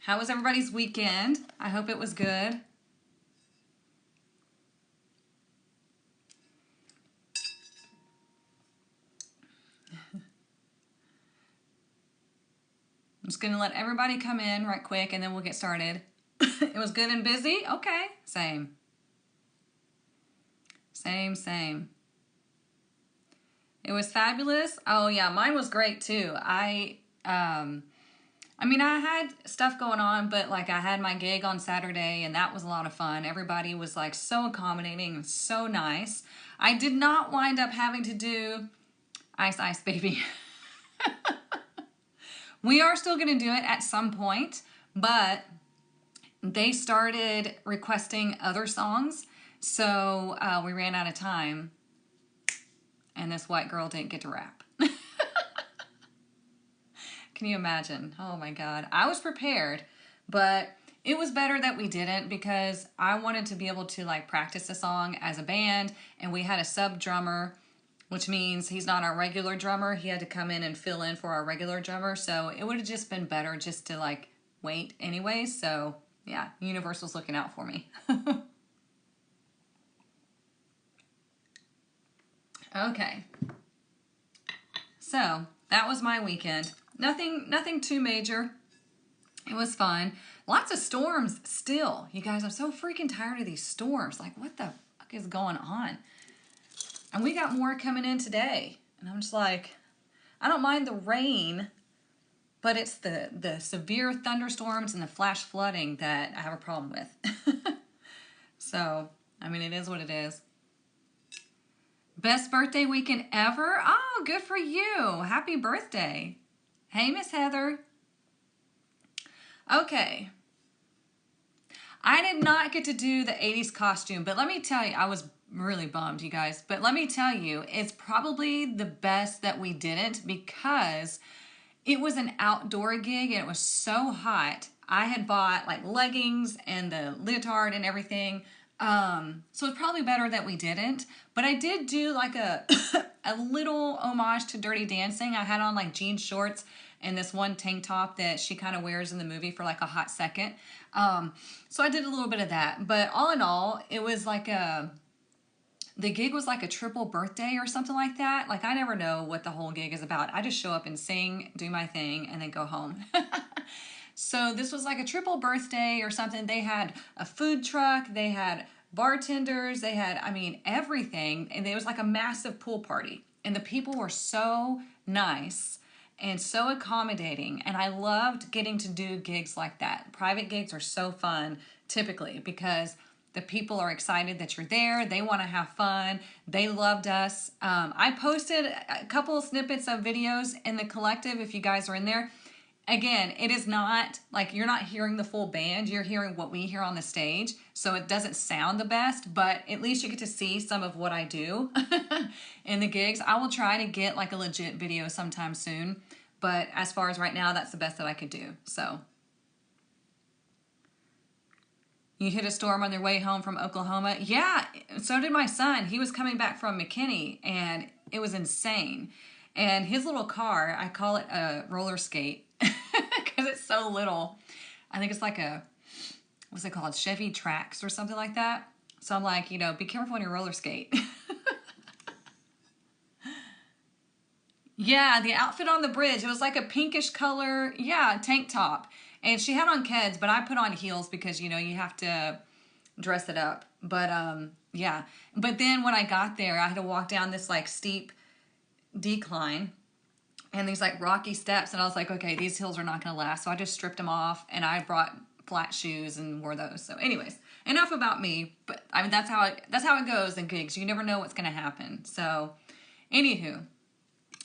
How was everybody's weekend? I hope it was good. I'm just going to let everybody come in right quick and then we'll get started. It was good and busy? Okay. Same. Same. It was fabulous. Oh yeah, mine was great too. I had stuff going on, but like I had my gig on Saturday and that was a lot of fun. Everybody was like so accommodating and so nice. I did not wind up having to do Ice Baby. We are still going to do it at some point, but they started requesting other songs, so we ran out of time, and this white girl didn't get to rap. Can you imagine? Oh my God. I was prepared, but it was better that we didn't because I wanted to be able to like practice the song as a band, and we had a sub drummer, which means he's not our regular drummer. He had to come in and fill in for our regular drummer, so it would have just been better just to like wait anyway. So yeah, Universal's looking out for me. Okay. So that was my weekend. Nothing too major. It was fun. Lots of storms still. You guys, I'm so freaking tired of these storms. Like, what the fuck is going on? And we got more coming in today. And I'm just like, I don't mind the rain, but it's the severe thunderstorms and the flash flooding that I have a problem with. So, I mean, it is what it is. Best birthday weekend ever? Oh, good for you. Happy birthday. Hey, Miss Heather. Okay. I did not get to do the 80s costume, but let me tell you, I was really bummed, you guys. But let me tell you, it's probably the best that we didn't because it was an outdoor gig and it was so hot. I had bought like leggings and the leotard and everything. So it's probably better that we didn't. But I did do like a little homage to Dirty Dancing. I had on like jean shorts and this one tank top that she kind of wears in the movie for like a hot second. So I did a little bit of that. But all in all, it was like the gig was like a triple birthday or something like that. Like I never know what the whole gig is about. I just show up and sing, do my thing, and then go home. So this was like a triple birthday or something. They had a food truck. They had bartenders. They had, everything. And it was like a massive pool party. And the people were so nice and so accommodating. And I loved getting to do gigs like that. Private gigs are so fun typically because the people are excited that you're there. They want to have fun. They loved us. I posted a couple of snippets of videos in the collective if you guys are in there. Again, it is not like you're not hearing the full band. You're hearing what we hear on the stage. So it doesn't sound the best, but at least you get to see some of what I do in the gigs. I will try to get like a legit video sometime soon. But as far as right now, that's the best that I could do. So you hit a storm on your way home from Oklahoma? Yeah, so did my son. He was coming back from McKinney, and it was insane. And his little car, I call it a roller skate because it's so little. I think it's like what's it called? Chevy Trax or something like that. So I'm like, be careful on your roller skate. Yeah, the outfit on the bridge, it was like a pinkish color, tank top. And she had on Keds, but I put on heels because, you have to dress it up. But, yeah. But then when I got there, I had to walk down this, like, steep decline and these, like, rocky steps. And I was like, okay, these heels are not going to last. So I just stripped them off, and I brought flat shoes and wore those. So anyways, enough about me. But, that's how it goes in gigs. You never know what's going to happen. So, anywho.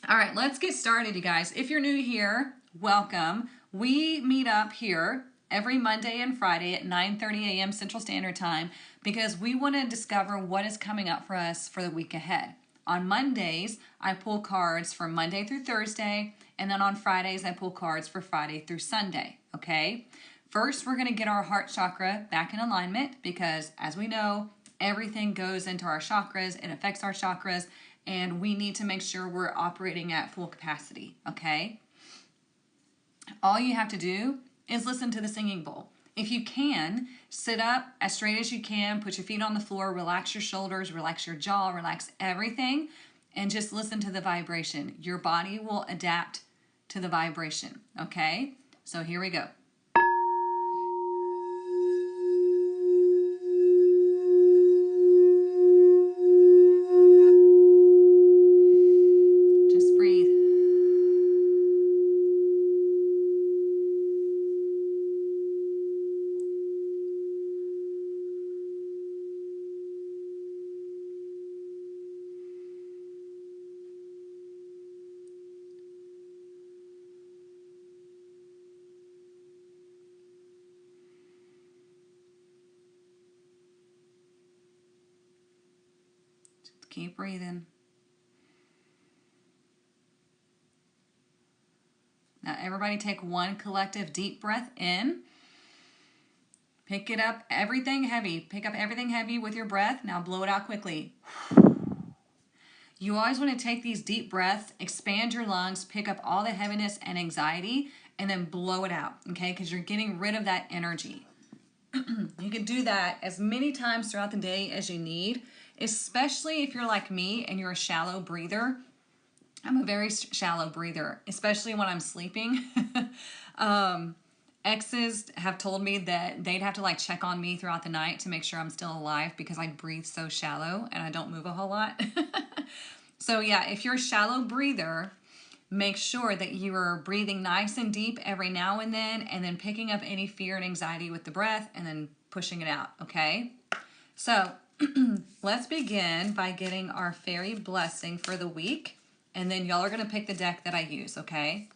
All right, let's get started, you guys. If you're new here, welcome. We meet up here every Monday and Friday at 9:30 a.m. Central Standard Time because we want to discover what is coming up for us for the week ahead. On Mondays, I pull cards for Monday through Thursday, and then on Fridays, I pull cards for Friday through Sunday, okay? First, we're going to get our heart chakra back in alignment because, as we know, everything goes into our chakras. It affects our chakras. And we need to make sure we're operating at full capacity, okay? All you have to do is listen to the singing bowl. If you can, sit up as straight as you can, put your feet on the floor, relax your shoulders, relax your jaw, relax everything, and just listen to the vibration. Your body will adapt to the vibration, okay? So here we go. Just breathe. Keep breathing. Now everybody take one collective deep breath in. Pick it up, everything heavy. Pick up everything heavy with your breath. Now blow it out quickly. You always want to take these deep breaths, expand your lungs, pick up all the heaviness and anxiety, and then blow it out, okay? Because you're getting rid of that energy. You can do that as many times throughout the day as you need, especially if you're like me and you're a shallow breather. I'm a very shallow breather, especially when I'm sleeping. Exes have told me that they'd have to like check on me throughout the night to make sure I'm still alive because I breathe so shallow and I don't move a whole lot. So yeah, if you're a shallow breather, make sure that you are breathing nice and deep every now and then picking up any fear and anxiety with the breath and then pushing it out, okay? So let's begin by getting our fairy blessing for the week, and then y'all are going to pick the deck that I use, okay?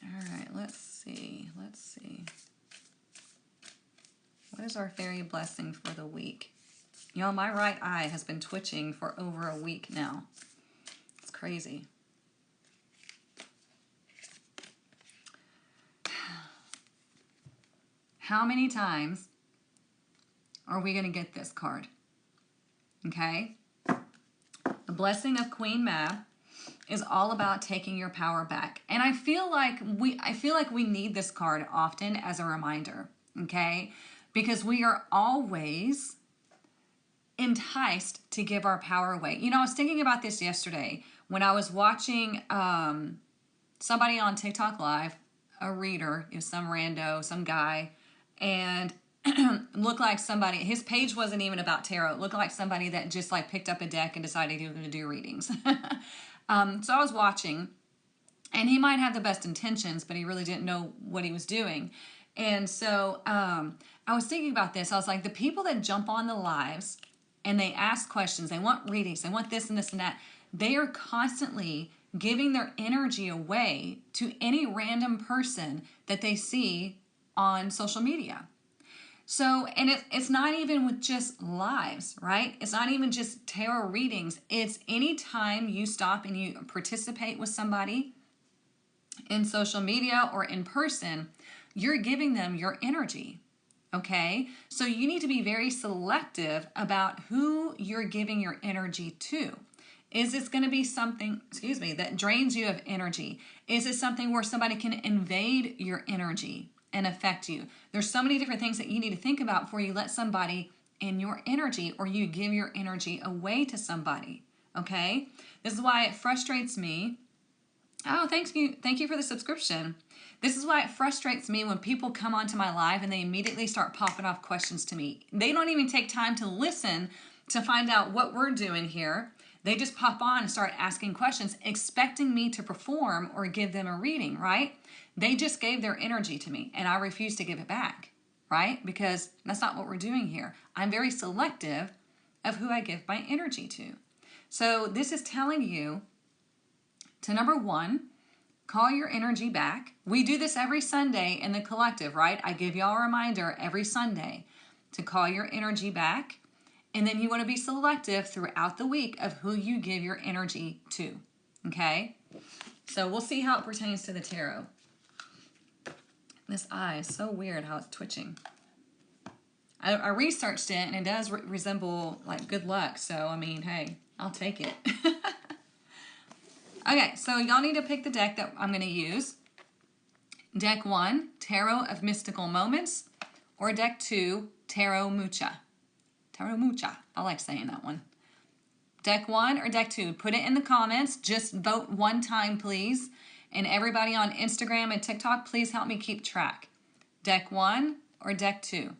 All right, let's see. What is our fairy blessing for the week? Y'all, my right eye has been twitching for over a week now. It's crazy. How many times are we going to get this card? Okay? The blessing of Queen Mab is all about taking your power back. And I feel like we need this card often as a reminder, okay? Because we are always enticed to give our power away. You know, I was thinking about this yesterday when I was watching somebody on TikTok Live, a reader, some rando, some guy, and looked like somebody, his page wasn't even about tarot. It looked like somebody that just like picked up a deck and decided he was going to do readings. So I was watching, and he might have the best intentions, but he really didn't know what he was doing. And so I was thinking about this. I was like, the people that jump on the lives and they ask questions, they want readings, they want this and this and that, they are constantly giving their energy away to any random person that they see on social media. So, and it's not even with just lives, right? It's not even just tarot readings. It's anytime you stop and you participate with somebody in social media or in person, you're giving them your energy, okay? So you need to be very selective about who you're giving your energy to. Is this going to be something, that drains you of energy? Is it something where somebody can invade your energy and affect you? There's so many different things that you need to think about before you let somebody in your energy or you give your energy away to somebody, okay? This is why it frustrates me. Oh, thank you for the subscription. This is why it frustrates me when people come onto my live and they immediately start popping off questions to me. They don't even take time to listen to find out what we're doing here. They just pop on and start asking questions, expecting me to perform or give them a reading, right? They just gave their energy to me, and I refuse to give it back, right? Because that's not what we're doing here. I'm very selective of who I give my energy to. So this is telling you to, number one, call your energy back. We do this every Sunday in the collective, right? I give y'all a reminder every Sunday to call your energy back. And then you want to be selective throughout the week of who you give your energy to, okay? So we'll see how it pertains to the tarot. This eye is so weird how it's twitching. I researched it, and it does resemble like good luck. So, I mean, hey, I'll take it. Okay, so y'all need to pick the deck that I'm going to use. Deck 1, Tarot of Mystical Moments, or Deck 2, Tarot Mucha. Tarot Mucha. I like saying that one. Deck 1 or Deck 2? Put it in the comments. Just vote one time, please. And everybody on Instagram and TikTok, please help me keep track. Deck 1 or Deck 2?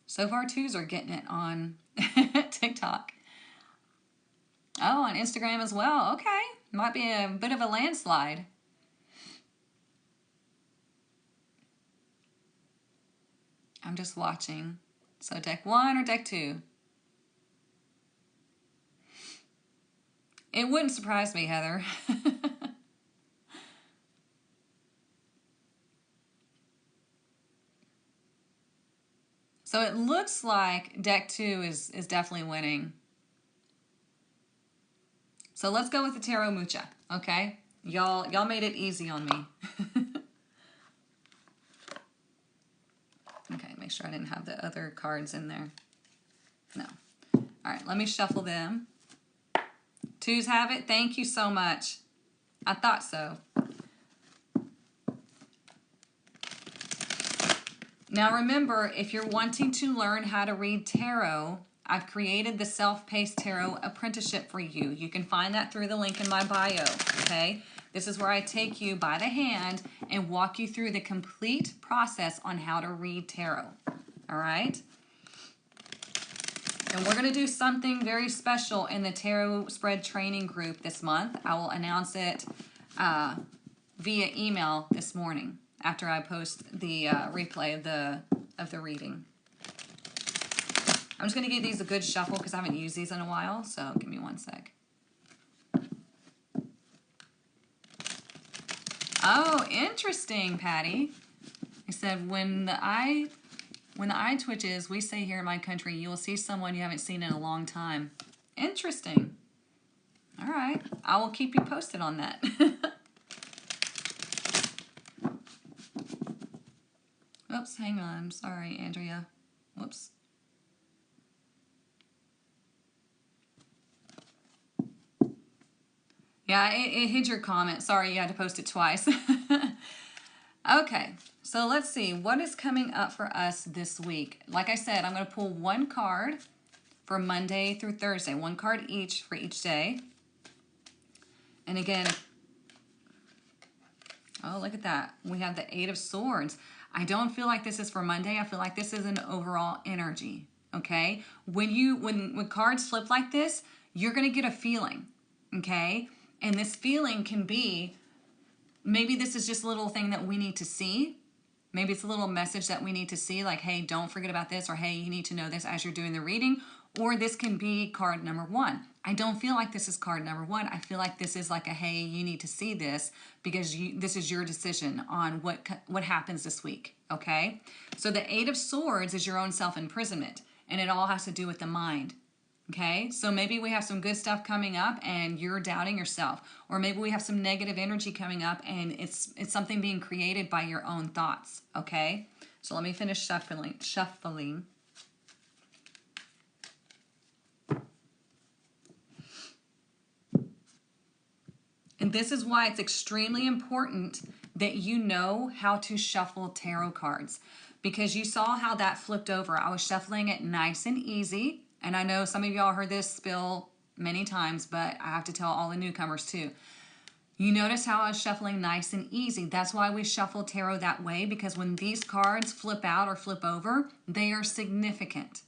So far, 2s are getting it on TikTok. Oh, on Instagram as well. Okay. Might be a bit of a landslide. I'm just watching. So Deck 1 or Deck 2? It wouldn't surprise me, Heather. So it looks like Deck 2 is definitely winning. So let's go with the Tarot Mucha, okay? Y'all made it easy on me. Okay, make sure I didn't have the other cards in there. No. All right, let me shuffle them. 2s have it. Thank you so much. I thought so. Now remember, if you're wanting to learn how to read tarot, I've created the Self-Paced Tarot Apprenticeship for you. You can find that through the link in my bio, okay? This is where I take you by the hand and walk you through the complete process on how to read tarot, all right? And we're going to do something very special in the Tarot Spread Training Group this month. I will announce it via email this morning after I post the replay of the reading. I'm just going to give these a good shuffle because I haven't used these in a while, so give me one sec. Oh, interesting, Patty. He said, when the eye twitches, we say here in my country, you will see someone you haven't seen in a long time. Interesting. All right. I will keep you posted on that. Oops, hang on. Sorry, Andrea. Whoops. Yeah, it hid your comment. Sorry, you had to post it twice. Okay, so let's see. What is coming up for us this week? Like I said, I'm going to pull one card for Monday through Thursday. One card each for each day. And again, oh, look at that. We have the 8 of Swords. I don't feel like this is for Monday. I feel like this is an overall energy, okay? When cards flip like this, you're going to get a feeling, okay? And this feeling can be, maybe this is just a little thing that we need to see. Maybe it's a little message that we need to see, like, hey, don't forget about this, or hey, you need to know this as you're doing the reading. Or this can be card number 1. I don't feel like this is card number 1. I feel like this is like a, hey, you need to see this because this is your decision on what happens this week, okay? So the 8 of Swords is your own self-imprisonment, and it all has to do with the mind, okay? So maybe we have some good stuff coming up and you're doubting yourself, or maybe we have some negative energy coming up and it's something being created by your own thoughts, okay? So let me finish shuffling. And this is why it's extremely important that you know how to shuffle tarot cards, because you saw how that flipped over. I was shuffling it nice and easy. And I know some of y'all heard this spill many times, but I have to tell all the newcomers too. You notice how I was shuffling nice and easy. That's why we shuffle tarot that way, because when these cards flip out or flip over, they are significant,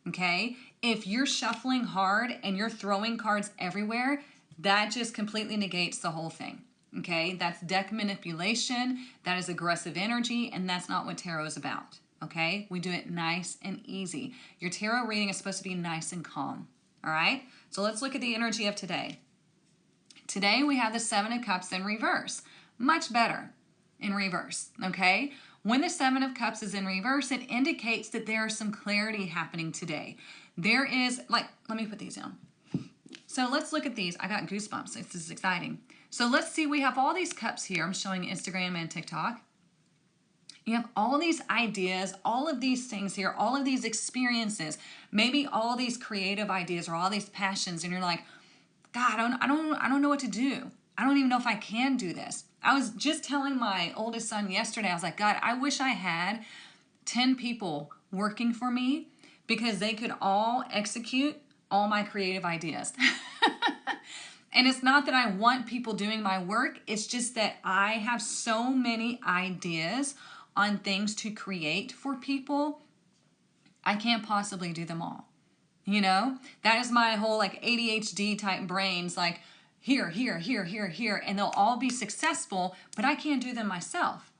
okay? If you're shuffling hard and you're throwing cards everywhere, that just completely negates the whole thing, okay? That's deck manipulation, that is aggressive energy, and that's not what tarot is about, okay? We do it nice and easy. Your tarot reading is supposed to be nice and calm, all right? So let's look at the energy of today. Today we have the 7 of Cups in reverse. Much better in reverse, okay? When the 7 of Cups is in reverse, it indicates that there is some clarity happening today. There is, like, let me put these down. So let's look at these. I got goosebumps. This is exciting. So let's see. We have all these cups here. I'm showing Instagram and TikTok. You have all these ideas, all of these things here, all of these experiences, maybe all these creative ideas or all these passions, and you're like, God, I don't know what to do. I don't even know if I can do this. I was just telling my oldest son yesterday, I was like, God, I wish I had 10 people working for me because they could all execute all my creative ideas. And it's not that I want people doing my work. It's just that I have so many ideas on things to create for people. I can't possibly do them all. You know, that is my whole like ADHD type brains, like here, here, here, here, here, and they'll all be successful, but I can't do them myself,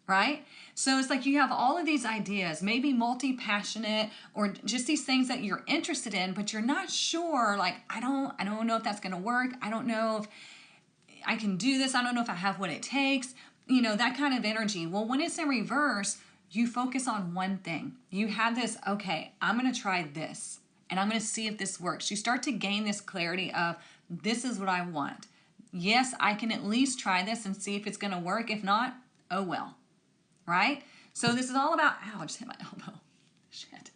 right? So it's like you have all of these ideas, maybe multi-passionate or just these things that you're interested in, but you're not sure, like, I don't know if that's going to work. I don't know if I can do this. I don't know if I have what it takes, you know, that kind of energy. Well, when it's in reverse, you focus on one thing. You have this, okay, I'm going to try this and I'm going to see if this works. You start to gain this clarity of this is what I want. Yes, I can at least try this and see if it's going to work. If not, oh well, right? So this is all about, ow, I just hit my elbow. Shit.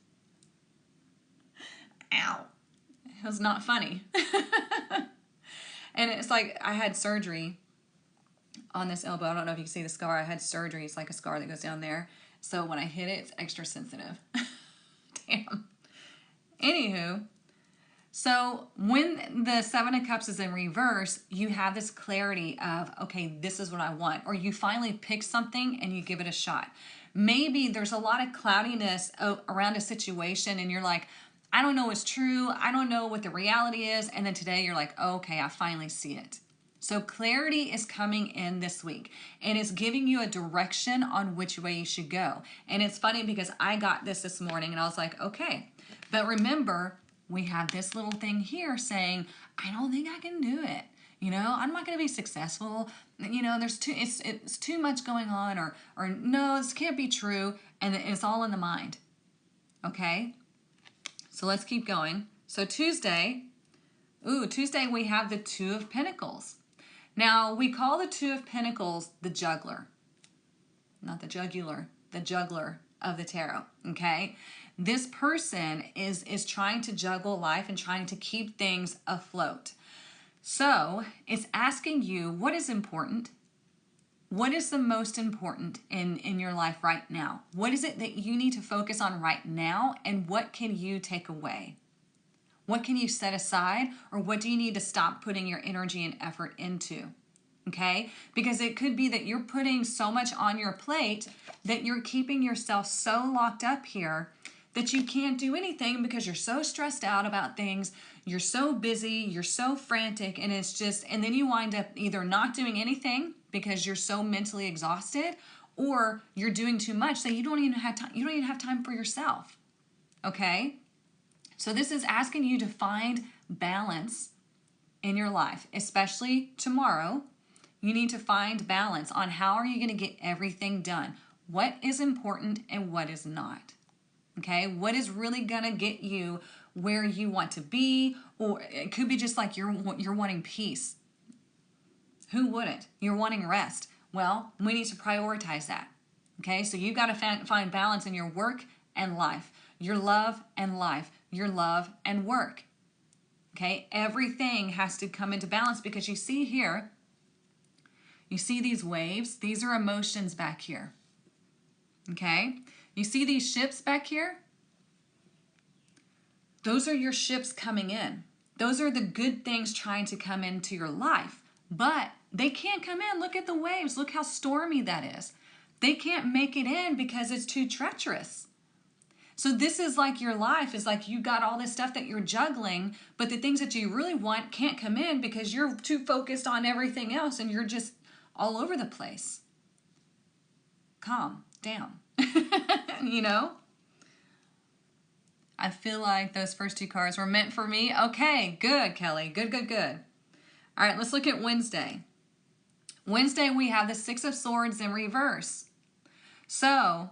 Ow. It was not funny. And it's like I had surgery on this elbow. I don't know if you can see the scar. I had surgery. It's like a scar that goes down there. So when I hit it, it's extra sensitive. Damn. Anywho, so when the Seven of Cups is in reverse, you have this clarity of, okay, this is what I want. Or you finally pick something and you give it a shot. Maybe there's a lot of cloudiness around a situation and you're like, I don't know what's true. I don't know what the reality is. And then today you're like, oh, okay, I finally see it. So clarity is coming in this week and it's giving you a direction on which way you should go. And it's funny because I got this morning and I was like, okay, but remember, we have this little thing here saying, I don't think I can do it. You know, I'm not going to be successful. You know, it's too much going on or no, this can't be true. And it's all in the mind. Okay. So let's keep going. So Tuesday we have the Two of Pentacles. Now, we call the Two of Pentacles the juggler. Not the jugular, the juggler of the tarot, okay? This person is trying to juggle life and trying to keep things afloat. So, it's asking you what is important. What is the most important in your life right now? What is it that you need to focus on right now? And what can you take away? What can you set aside? Or what do you need to stop putting your energy and effort into? Okay? Because it could be that you're putting so much on your plate that you're keeping yourself so locked up here that you can't do anything because you're so stressed out about things. You're so busy. You're so frantic. And it's just, and then you wind up either not doing anything because you're so mentally exhausted, or you're doing too much that you don't even have time. You don't even have time for yourself. Okay? So this is asking you to find balance in your life, especially tomorrow. You need to find balance on how are you going to get everything done. What is important and what is not. Okay? What is really going to get you where you want to be, or it could be just like you're wanting peace. Who wouldn't? You're wanting rest. Well, we need to prioritize that. Okay? So you've got to find balance in your work and life, your love and life, your love and work. Okay? Everything has to come into balance because you see here, you see these waves, these are emotions back here. Okay? You see these ships back here? Those are your ships coming in. Those are the good things trying to come into your life. But they can't come in. Look at the waves. Look how stormy that is. They can't make it in because it's too treacherous. So this is like your life is like you got all this stuff that you're juggling, but the things that you really want can't come in because you're too focused on everything else and you're just all over the place. Calm down. You know? I feel like those first two cards were meant for me. Okay, good, Kelly. Good. All right, let's look at Wednesday. Wednesday, we have the Six of Swords in reverse. So,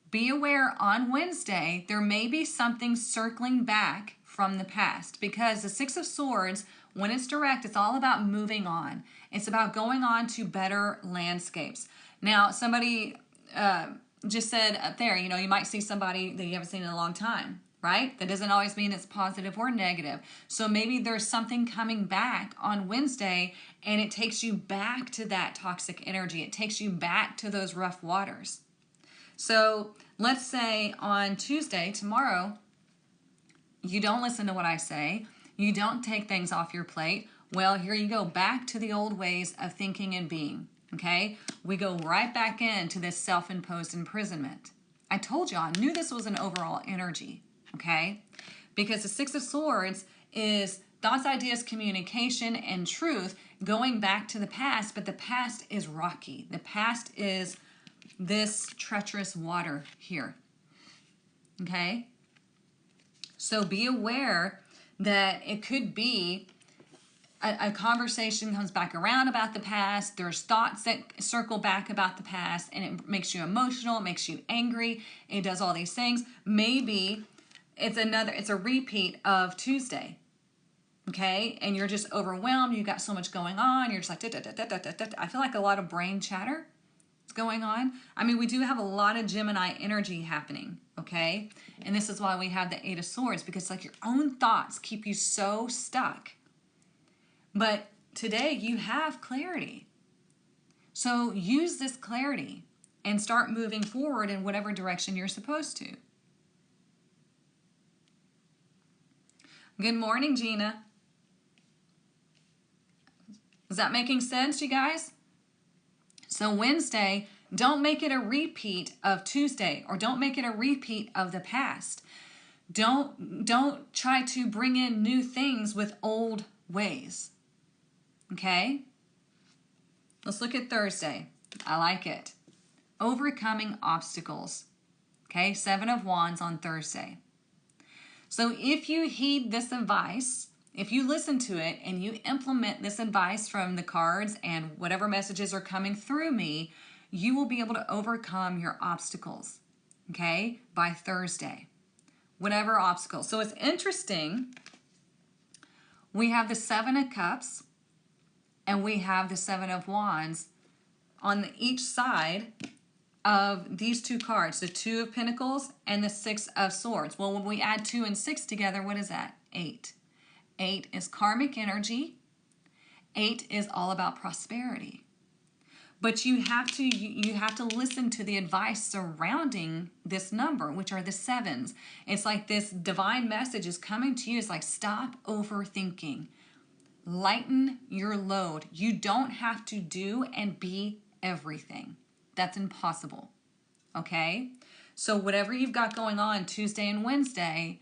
be aware on Wednesday, there may be something circling back from the past because the Six of Swords, when it's direct, it's all about moving on. It's about going on to better landscapes. Now, somebody just said up there, you know, you might see somebody that you haven't seen in a long time, right? That doesn't always mean it's positive or negative. So maybe there's something coming back on Wednesday and it takes you back to that toxic energy. It takes you back to those rough waters. So let's say on Tuesday, tomorrow, you don't listen to what I say. You don't take things off your plate. Well, here you go, back to the old ways of thinking and being, okay? We go right back into this self-imposed imprisonment. I told you, I knew this was an overall energy, okay? Because the Six of Swords is thoughts, ideas, communication, and truth going back to the past, but the past is rocky. The past is this treacherous water here, okay? So be aware that it could be a conversation comes back around about the past. There's thoughts that circle back about the past, and it makes you emotional, it makes you angry, it does all these things. Maybe it's a repeat of Tuesday, okay? And you're just overwhelmed, you got so much going on, you're just like, da, da, da, da, da, da. I feel like a lot of brain chatter is going on. I mean, we do have a lot of Gemini energy happening, okay? And this is why we have the Eight of Swords, because like your own thoughts keep you so stuck. But today you have clarity. So use this clarity and start moving forward in whatever direction you're supposed to. Good morning, Gina. Is that making sense, you guys? So Wednesday, don't make it a repeat of Tuesday, or don't make it a repeat of the past. Don't try to bring in new things with old ways. Okay? Let's look at Thursday. I like it. Overcoming obstacles. Okay? 7 of Wands on Thursday. So if you heed this advice, if you listen to it and you implement this advice from the cards and whatever messages are coming through me, you will be able to overcome your obstacles, okay, by Thursday. Whatever obstacles. So it's interesting. We have the 7 of Cups and we have the 7 of Wands on each side of these two cards, the 2 of Pentacles and the 6 of Swords. Well, when we add 2 and 6 together, what is that? 8. 8 is karmic energy. 8 is all about prosperity. But you have to listen to the advice surrounding this number, which are the 7s. It's like this divine message is coming to you. It's like, stop overthinking. Lighten your load. You don't have to do and be everything. That's impossible. Okay? So whatever you've got going on Tuesday and Wednesday,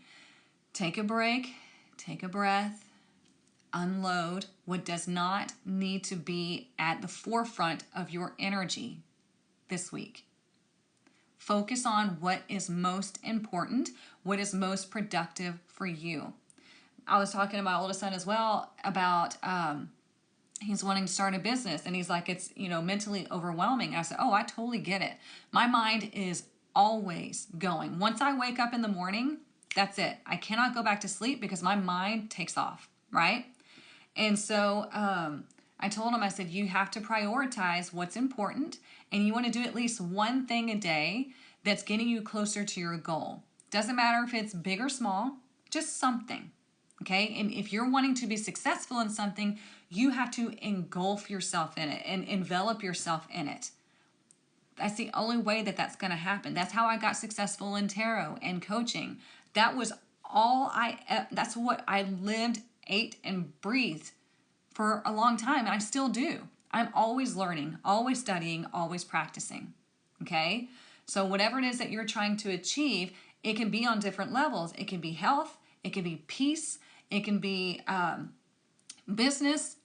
take a break, take a breath, unload what does not need to be at the forefront of your energy this week. Focus on what is most important, what is most productive for you. I was talking to my oldest son as well about he's wanting to start a business, and he's like, it's, mentally overwhelming. And I said, oh, I totally get it. My mind is always going. Once I wake up in the morning, that's it. I cannot go back to sleep because my mind takes off, right? And so I told him, I said, you have to prioritize what's important, and you want to do at least one thing a day that's getting you closer to your goal. Doesn't matter if it's big or small, just something, okay? And if you're wanting to be successful in something, you have to engulf yourself in it and envelop yourself in it. That's the only way that that's going to happen. That's how I got successful in tarot and coaching. That was that's what I lived, ate, and breathed for a long time, and I still do. I'm always learning, always studying, always practicing, okay? So whatever it is that you're trying to achieve, it can be on different levels. It can be health, it can be peace, it can be business,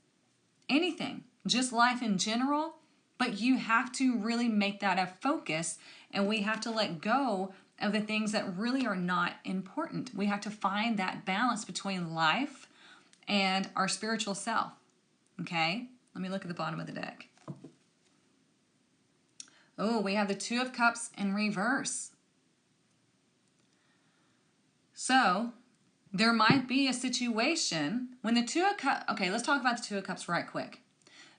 anything, just life in general, but you have to really make that a focus, and we have to let go of the things that really are not important. We have to find that balance between life and our spiritual self, okay? Let me look at the bottom of the deck. Oh, we have the 2 of Cups in reverse. So there might be a situation when the 2 of Cups, okay, let's talk about the 2 of Cups right quick.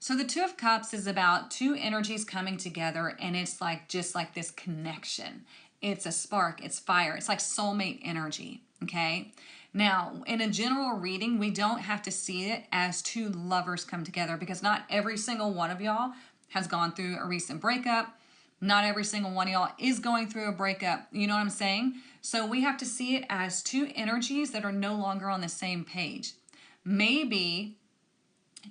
So the 2 of Cups is about two energies coming together, and it's like just like this connection. It's a spark. It's fire. It's like soulmate energy. Okay. Now, in a general reading, we don't have to see it as two lovers come together, because not every single one of y'all has gone through a recent breakup. Not every single one of y'all is going through a breakup. You know what I'm saying? So we have to see it as two energies that are no longer on the same page. Maybe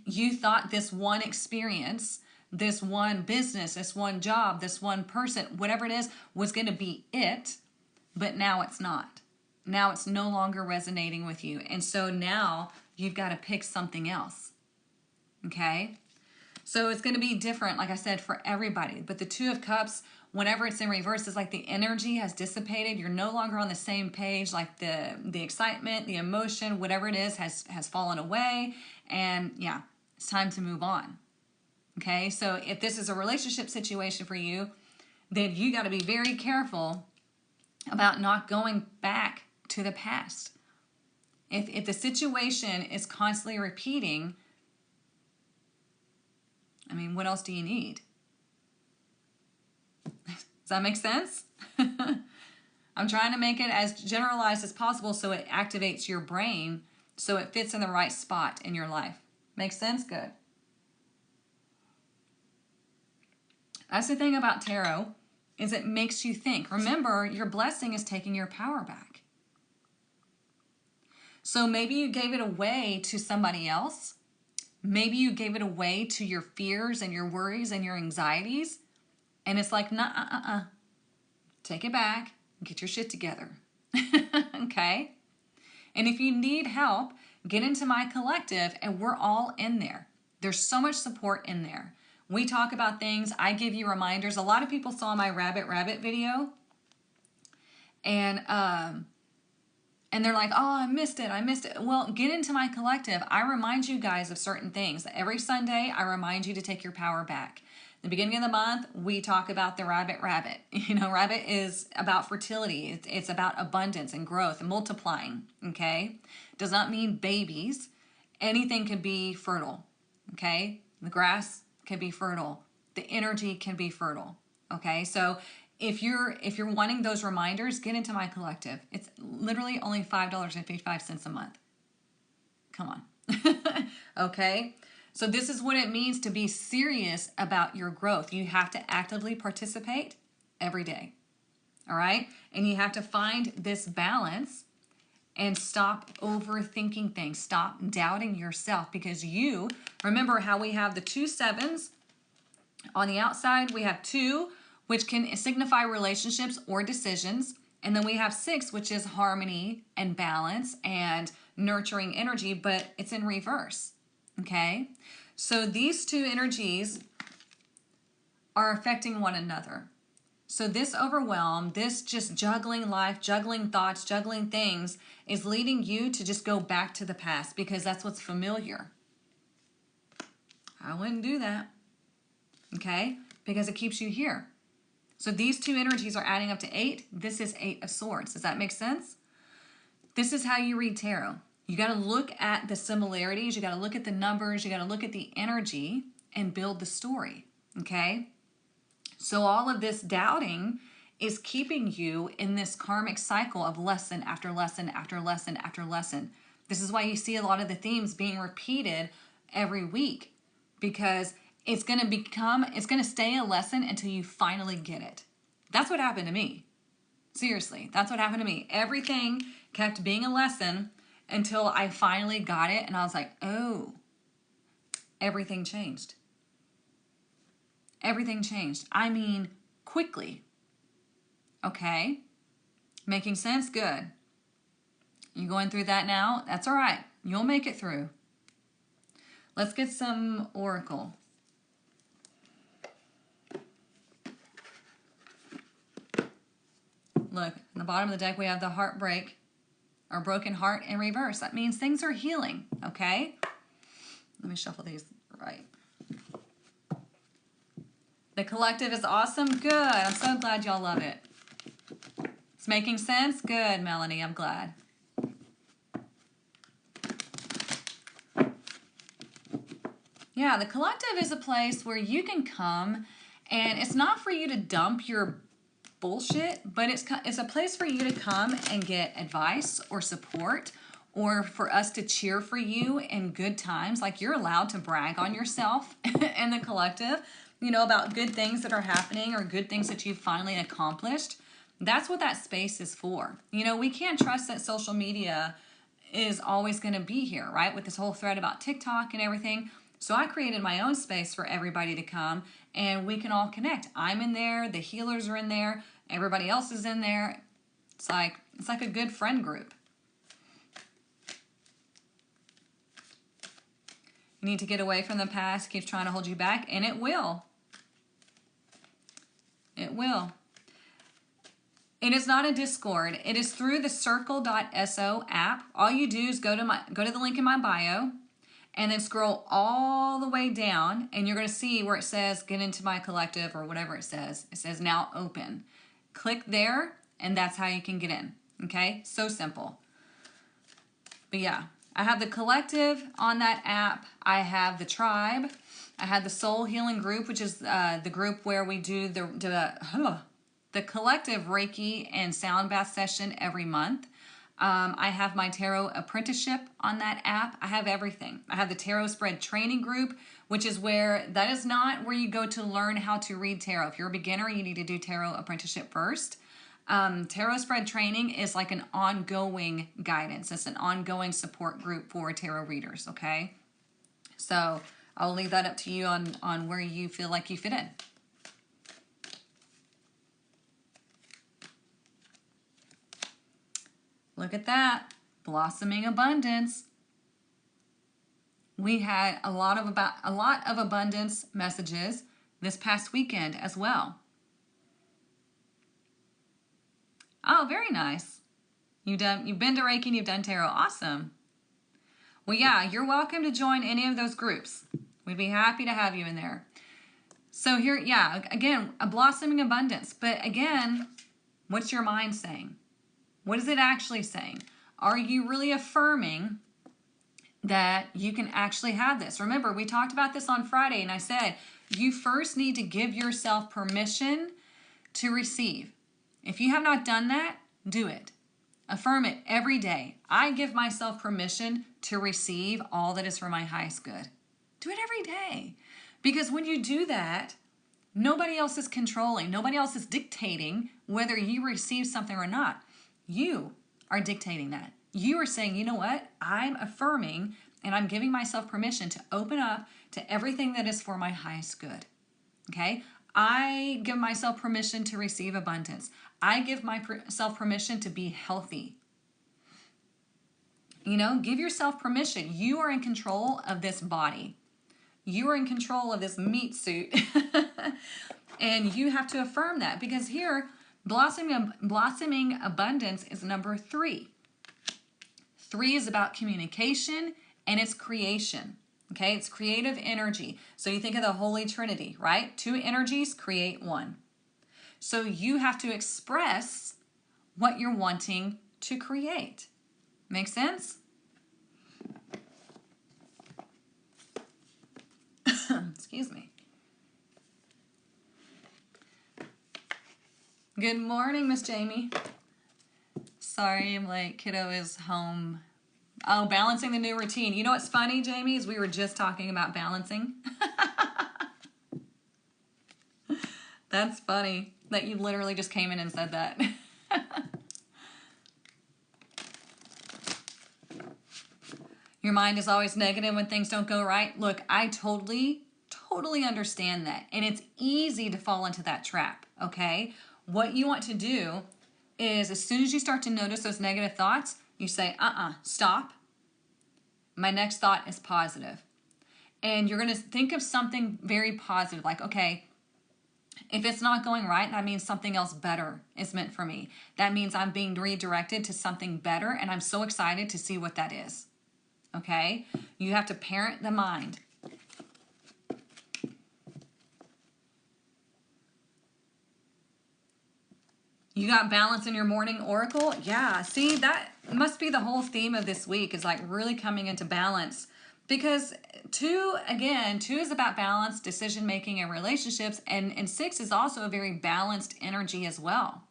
you thought this one experience, this one business, this one job, this one person, whatever it is, was going to be it, but now it's not. Now it's no longer resonating with you. And so now you've got to pick something else. Okay? So it's going to be different, like I said, for everybody. But the Two of Cups, whenever it's in reverse, it's like the energy has dissipated. You're no longer on the same page. Like the excitement, the emotion, whatever it is, has fallen away. And yeah, it's time to move on. Okay? So if this is a relationship situation for you, then you got to be very careful about not going back to the past. If the situation is constantly repeating, I mean, what else do you need? Does that make sense? I'm trying to make it as generalized as possible so it activates your brain so it fits in the right spot in your life. Make sense? Good. That's the thing about tarot, is it makes you think. Remember, your blessing is taking your power back. So maybe you gave it away to somebody else. Maybe you gave it away to your fears and your worries and your anxieties. And it's like, nah, take it back. Get your shit together. Okay? And if you need help, get into my collective and we're all in there. There's so much support in there. We talk about things. I give you reminders. A lot of people saw my rabbit video. And they're like, oh, I missed it. Well, get into my collective. I remind you guys of certain things. Every Sunday, I remind you to take your power back. The beginning of the month, we talk about the rabbit. You know, rabbit is about fertility. It's about abundance and growth and multiplying, okay? Does not mean babies. Anything can be fertile, okay? The grass can be fertile. The energy can be fertile, okay? So if you're wanting those reminders, get into my collective. It's literally only $5.55 a month. Come on. Okay? So this is what it means to be serious about your growth. You have to actively participate every day. All right? And you have to find this balance and stop overthinking things. Stop doubting yourself, because you, remember how we have the 2 sevens on the outside, we have 2, which can signify relationships or decisions. And then we have 6, which is harmony and balance and nurturing energy, but it's in reverse. Okay? So these 2 energies are affecting one another. So this overwhelm, this just juggling life, juggling thoughts, juggling things is leading you to just go back to the past because that's what's familiar. I wouldn't do that. Okay? Because it keeps you here. So these 2 energies are adding up to 8. This is 8 of Swords. Does that make sense? This is how you read tarot. You got to look at the similarities. You got to look at the numbers. You got to look at the energy and build the story. Okay? So all of this doubting is keeping you in this karmic cycle of lesson after lesson after lesson after lesson. This is why you see a lot of the themes being repeated every week, because it's going to stay a lesson until you finally get it. That's what happened to me. Seriously, that's what happened to me. Everything kept being a lesson until I finally got it, and I was like, oh, everything changed. Everything changed. I mean, quickly. Okay? Making sense? Good. You going through that now? That's all right. You'll make it through. Let's get some Oracle. Look, in the bottom of the deck, we have the heartbreak, or broken heart in reverse. That means things are healing, okay? Let me shuffle these right. The collective is awesome. Good. I'm so glad y'all love it. It's making sense? Good, Melanie. I'm glad. Yeah, the collective is a place where you can come, and it's not for you to dump your bullshit, but it's a place for you to come and get advice or support, or for us to cheer for you in good times. Like, you're allowed to brag on yourself and the collective, about good things that are happening or good things that you've finally accomplished. That's what that space is for. We can't trust that social media is always going to be here, right? With this whole thread about TikTok and everything. So I created my own space for everybody to come and we can all connect. I'm in there, the healers are in there, everybody else is in there. It's like a good friend group. You need to get away from the past, keeps trying to hold you back, and it will. It will. It is not a Discord. It is through the circle.so app. All you do is go to the link in my bio and then scroll all the way down, and you're going to see where it says get into my collective or whatever it says. It says now open. Click there and that's how you can get in. Okay? So simple. But yeah, I have the collective on that app. I have the tribe. I have the soul healing group, which is the group where we do the collective Reiki and sound bath session every month. I have my tarot apprenticeship on that app. I have everything. I have the tarot spread training group, which is that is not where you go to learn how to read tarot. If you're a beginner, you need to do tarot apprenticeship first. Tarot spread training is like an ongoing guidance. It's an ongoing support group for tarot readers, okay? So I'll leave that up to you on where you feel like you fit in. Look at that. Blossoming abundance. We had a lot of abundance messages this past weekend as well. Oh, very nice. You've been to Reiki and you've done tarot. Awesome. Well, yeah, you're welcome to join any of those groups. We'd be happy to have you in there. So here, yeah, again, a blossoming abundance. But again, what's your mind saying? What is it actually saying? Are you really affirming that you can actually have this? Remember, we talked about this on Friday, and I said, you first need to give yourself permission to receive. If you have not done that, do it. Affirm it every day. I give myself permission to receive all that is for my highest good. Do it every day. Because when you do that, nobody else is controlling. Nobody else is dictating whether you receive something or not. You are dictating that. You are saying, you know what? I'm affirming and I'm giving myself permission to open up to everything that is for my highest good. Okay? I give myself permission to receive abundance. I give myself permission to be healthy. Give yourself permission. You are in control of this body. You are in control of this meat suit. And you have to affirm that, because here, blossoming abundance is number 3. 3 is about communication and it's creation. Okay, it's creative energy. So you think of the Holy Trinity, right? 2 energies create 1. So you have to express what you're wanting to create. Make sense? Excuse me. Good morning, Miss Jamie. Sorry, I'm late. Kiddo is home. Oh, balancing the new routine. You know what's funny, Jamie, is we were just talking about balancing. That's funny that you literally just came in and said that. Your mind is always negative when things don't go right. Look, I totally understand that. And it's easy to fall into that trap, okay? What you want to do is, as soon as you start to notice those negative thoughts, you say, stop. My next thought is positive. And you're going to think of something very positive, like, okay, if it's not going right, that means something else better is meant for me. That means I'm being redirected to something better, and I'm so excited to see what that is. Okay? You have to parent the mind. You got balance in your morning oracle? Yeah, see, that must be the whole theme of this week, is like really coming into balance Because two is about balance, decision making, and relationships, and 6 is also a very balanced energy as well.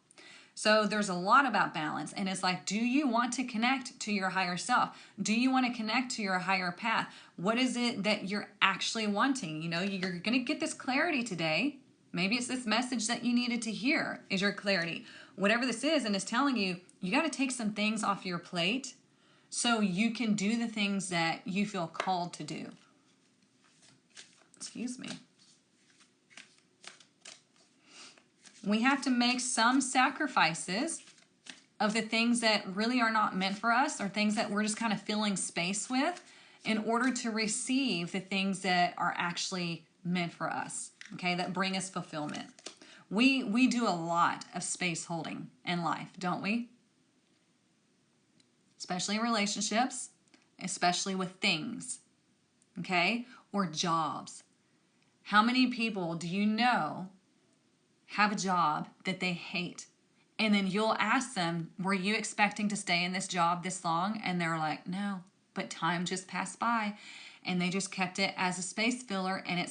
So there's a lot about balance, and it's like, do you want to connect to your higher self? Do you want to connect to your higher path? What is it that you're actually wanting? You know, you're going to get this clarity today. Maybe it's this message that you needed to hear is your clarity. Whatever this is, and it's telling you, you got to take some things off your plate so you can do the things that you feel called to do. Excuse me. We have to make some sacrifices of the things that really are not meant for us, or things that we're just kind of filling space with, in order to receive the things that are actually meant for us, okay, that bring us fulfillment. We do a lot of space holding in life, don't we? Especially in relationships, especially with things, okay, or jobs. How many people do you know have a job that they hate? And then you'll ask them, were you expecting to stay in this job this long? And they're like, no, but time just passed by. And they just kept it as a space filler, and it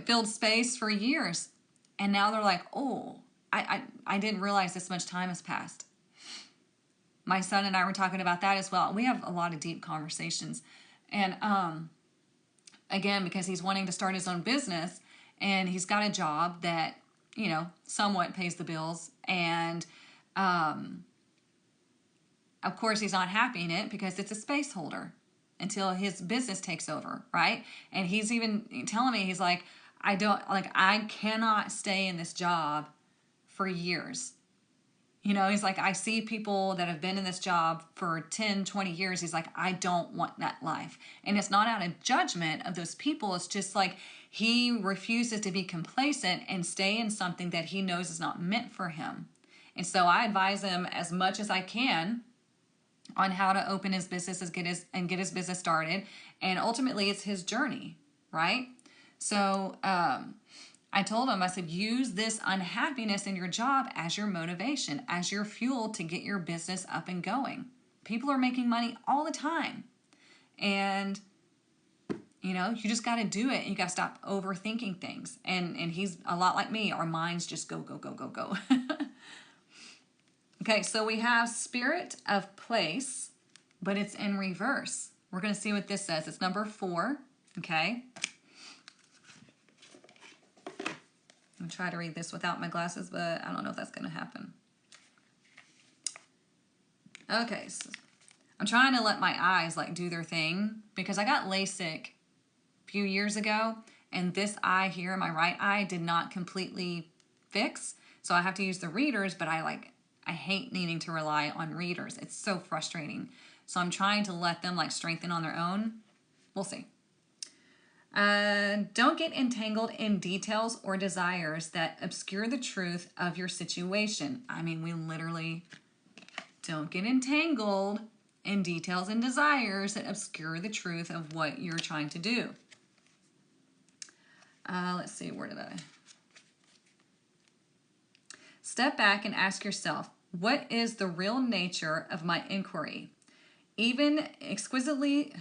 filled space for years. And now they're like, oh, I didn't realize this much time has passed. My son and I were talking about that as well. We have a lot of deep conversations. And again, because he's wanting to start his own business, and he's got a job that, you know, somewhat pays the bills. And of course, he's not happy in it because it's a space holder until his business takes over, right? And he's even telling me, he's like, I cannot stay in this job for years. You know, he's like, I see people that have been in this job for 10, 20 years. He's like, I don't want that life. And it's not out of judgment of those people. It's just like he refuses to be complacent and stay in something that he knows is not meant for him. And so I advise him as much as I can on how to open his business and get his business started. And ultimately, it's his journey, right? So I told him, I said, use this unhappiness in your job as your motivation, as your fuel to get your business up and going. People are making money all the time. And, you know, you just got to do it. You got to stop overthinking things. And he's a lot like me. Our minds just go, go, go, go, go. Okay, so we have spirit of place, but it's in reverse. We're going to see what this says. It's number 4, okay? I'm going to try to read this without my glasses, but I don't know if that's going to happen. Okay, so I'm trying to let my eyes like do their thing, because I got LASIK a few years ago, and this eye here, my right eye, did not completely fix. So I have to use the readers, but I hate needing to rely on readers. It's so frustrating. So I'm trying to let them like strengthen on their own. We'll see. Don't get entangled in details or desires that obscure the truth of your situation. I mean, we literally don't get entangled in details and desires that obscure the truth of what you're trying to do. Let's see, where did I? Step back and ask yourself, what is the real nature of my inquiry? Even exquisitely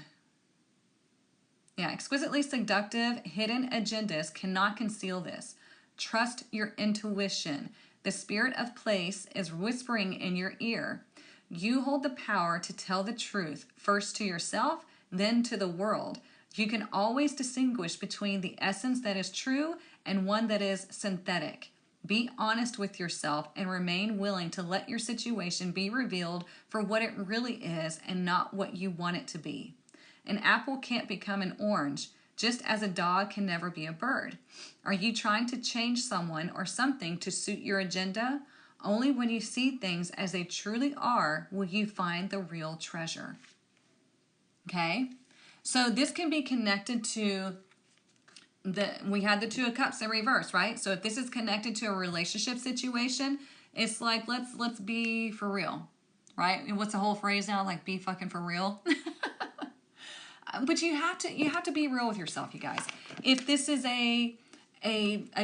seductive hidden agendas cannot conceal this. Trust your intuition. The spirit of place is whispering in your ear. You hold the power to tell the truth, first to yourself, then to the world. You can always distinguish between the essence that is true and one that is synthetic. Be honest with yourself and remain willing to let your situation be revealed for what it really is and not what you want it to be. An apple can't become an orange, just as a dog can never be a bird. Are you trying to change someone or something to suit your agenda? Only when you see things as they truly are will you find the real treasure. Okay? So this can be connected to we had the 2 of Cups in reverse, right? So if this is connected to a relationship situation, it's like, let's be for real, right? And what's the whole phrase now? Like, be fucking for real. But you have to be real with yourself, you guys. If this is a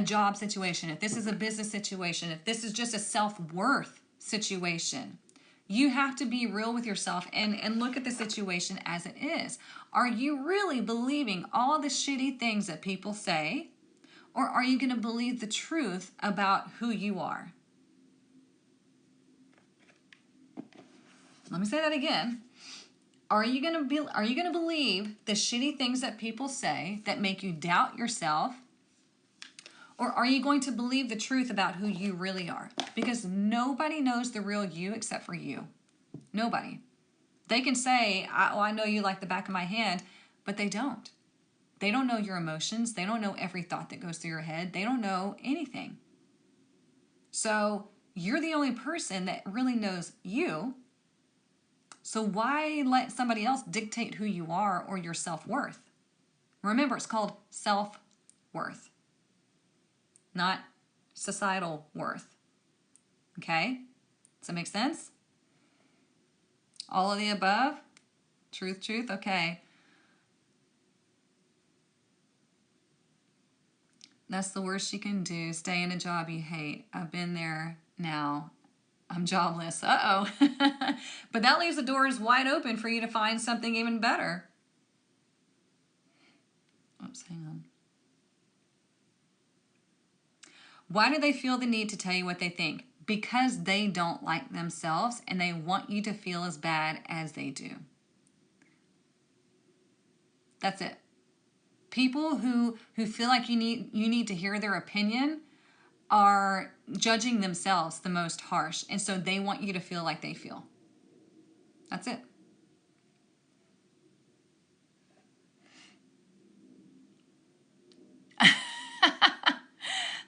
job situation, if this is a business situation, if this is just a self-worth situation, You have to be real with yourself and look at the situation as it is. Are you really believing all the shitty things that people say? Or are you going to believe the truth about who you are? Let me say that again. Are you going to believe the shitty things that people say that make you doubt yourself? Or are you going to believe the truth about who you really are? Because nobody knows the real you except for you. Nobody. They can say, I know you like the back of my hand, but they don't. They don't know your emotions. They don't know every thought that goes through your head. They don't know anything. So you're the only person that really knows you. So why let somebody else dictate who you are or your self-worth? Remember, it's called self-worth, not societal worth. Okay? Does that make sense? All of the above? Truth, okay. That's the worst you can do. Stay in a job you hate. I've been there now. I'm jobless. Uh-oh. But that leaves the doors wide open for you to find something even better. Oops, hang on. Why do they feel the need to tell you what they think? Because they don't like themselves and they want you to feel as bad as they do. That's it. People who feel like you need to hear their opinion are judging themselves the most harsh, and so they want you to feel like they feel. That's it.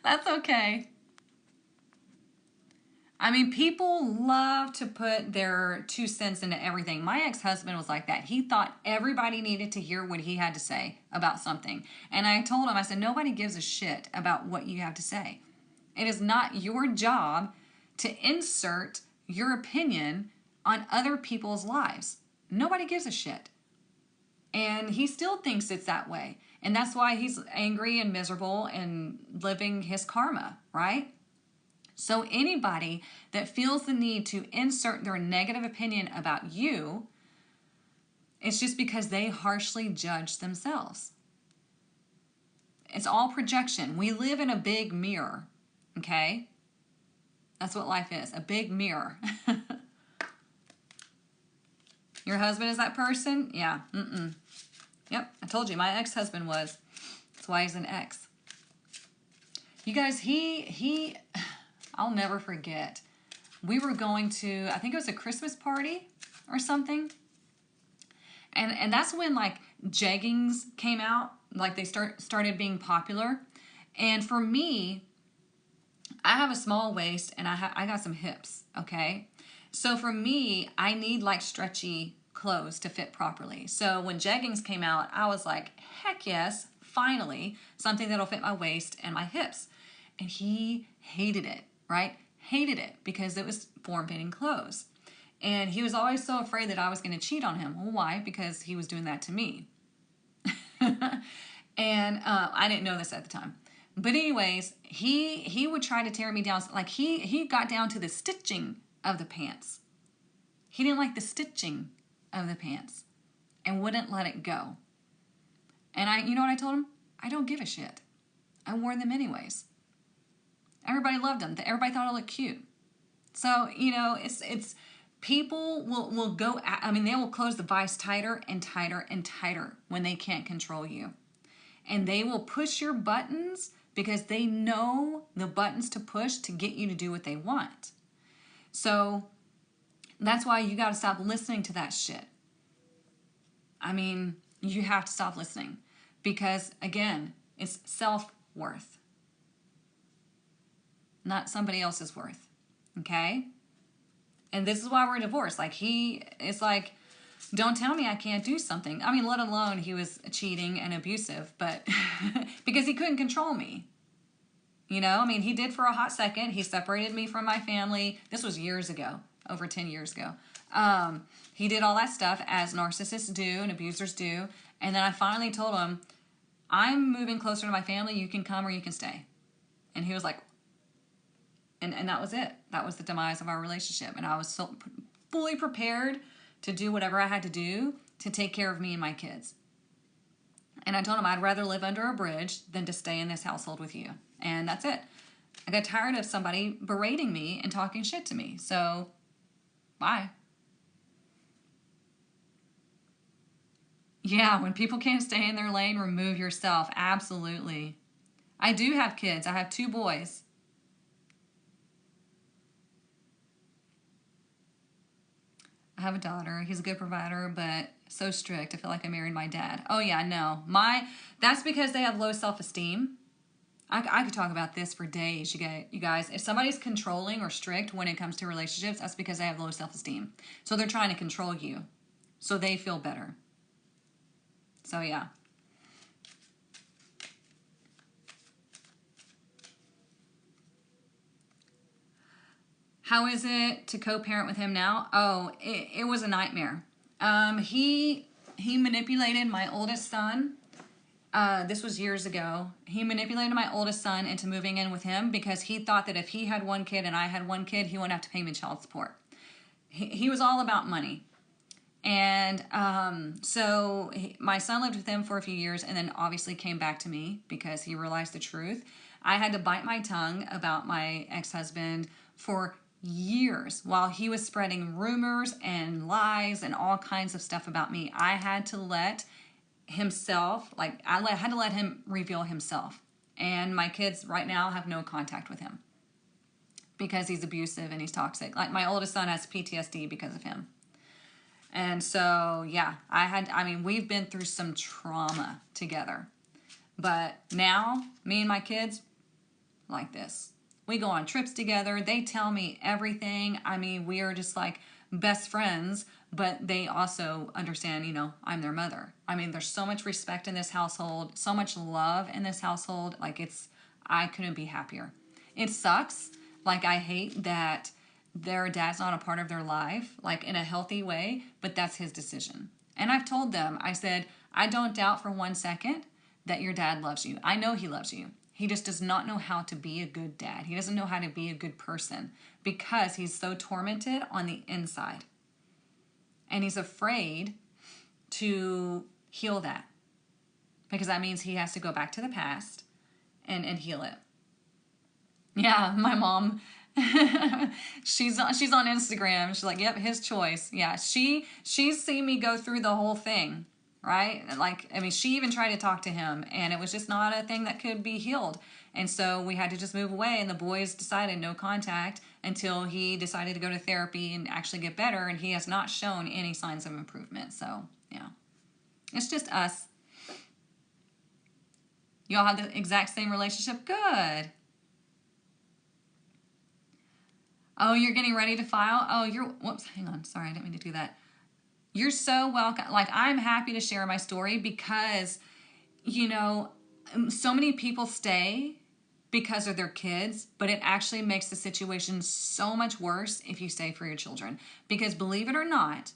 That's okay. I mean, people love to put their 2 cents into everything. My ex-husband was like that. He thought everybody needed to hear what he had to say about something. And I told him, I said, nobody gives a shit about what you have to say. It is not your job to insert your opinion on other people's lives. Nobody gives a shit. And he still thinks it's that way. And that's why he's angry and miserable and living his karma, right? So anybody that feels the need to insert their negative opinion about you, it's just because they harshly judge themselves. It's all projection. We live in a big mirror, okay? That's what life is, a big mirror. Your husband is that person? Yeah, Yep, I told you, my ex-husband was. That's why he's an ex. You guys, I'll never forget. We were going to, I think it was a Christmas party or something. And that's when like jeggings came out, like they started being popular. And for me, I have a small waist and I got some hips, okay? So for me, I need like stretchy clothes to fit properly. So when jeggings came out, I was like, heck yes, finally, something that'll fit my waist and my hips. And he hated it, right? Hated it because it was form-fitting clothes. And he was always so afraid that I was going to cheat on him. Well, why? Because he was doing that to me. And I didn't know this at the time. But anyways, he would try to tear me down. Like he got down to the stitching of the pants. He didn't like the stitching of the pants and wouldn't let it go. And you know what I told him? I don't give a shit. I wore them anyways. Everybody loved them. Everybody thought it looked cute. So, you know, it's people will go, they will close the vice tighter and tighter and tighter when they can't control you. And they will push your buttons because they know the buttons to push to get you to do what they want. So that's why you got to stop listening to that shit. I mean, you have to stop listening because, again, it's self-worth, not somebody else's worth, okay? And this is why we're divorced. Like, it's like, don't tell me I can't do something. I mean, let alone he was cheating and abusive, but because he couldn't control me. You know, I mean, he did for a hot second. He separated me from my family. This was years ago, over 10 years ago. He did all that stuff as narcissists do and abusers do. And then I finally told him, I'm moving closer to my family. You can come or you can stay. And he was like, and that was it. That was the demise of our relationship. And I was so fully prepared to do whatever I had to do to take care of me and my kids. And I told him I'd rather live under a bridge than to stay in this household with you. And that's it. I got tired of somebody berating me and talking shit to me. So, bye. Yeah, when people can't stay in their lane, remove yourself. Absolutely. I do have kids. I have 2 boys. I have a daughter. He's a good provider, but so strict. I feel like I married my dad. Oh yeah, no. That's because they have low self-esteem. I could talk about this for days, you guys. If somebody's controlling or strict when it comes to relationships, that's because they have low self-esteem. So they're trying to control you so they feel better. So yeah. How is it to co-parent with him now? Oh, it was a nightmare. He manipulated my oldest son. This was years ago. He manipulated my oldest son into moving in with him because he thought that if he had 1 kid and I had 1 kid, he wouldn't have to pay me child support. He was all about money. And so my son lived with him for a few years and then obviously came back to me because he realized the truth. I had to bite my tongue about my ex-husband for years while he was spreading rumors and lies and all kinds of stuff about me. I had to let himself, had to let him reveal himself. And my kids right now have no contact with him because he's abusive and he's toxic. Like my oldest son has PTSD because of him. And so, yeah, we've been through some trauma together. But now, me and my kids, like this. We go on trips together. They tell me everything. We are just like best friends, but they also understand, I'm their mother. There's so much respect in this household, so much love in this household. I couldn't be happier. It sucks. I hate that their dad's not a part of their life, in a healthy way, but that's his decision. And I've told them, I said, I don't doubt for 1 second that your dad loves you. I know he loves you. He just does not know how to be a good dad. He doesn't know how to be a good person because he's so tormented on the inside. And he's afraid to heal that because that means he has to go back to the past and heal it. Yeah, my mom, she's on Instagram. She's like, yep, his choice. Yeah, she's seen me go through the whole thing. Right? She even tried to talk to him and it was just not a thing that could be healed. And so we had to just move away and the boys decided no contact until he decided to go to therapy and actually get better. And he has not shown any signs of improvement. So, yeah, it's just us. Y'all have the exact same relationship? Good. Oh, you're getting ready to file? Oh, whoops, hang on. Sorry, I didn't mean to do that. You're so welcome. I'm happy to share my story because, so many people stay because of their kids, but it actually makes the situation so much worse if you stay for your children. Because believe it or not,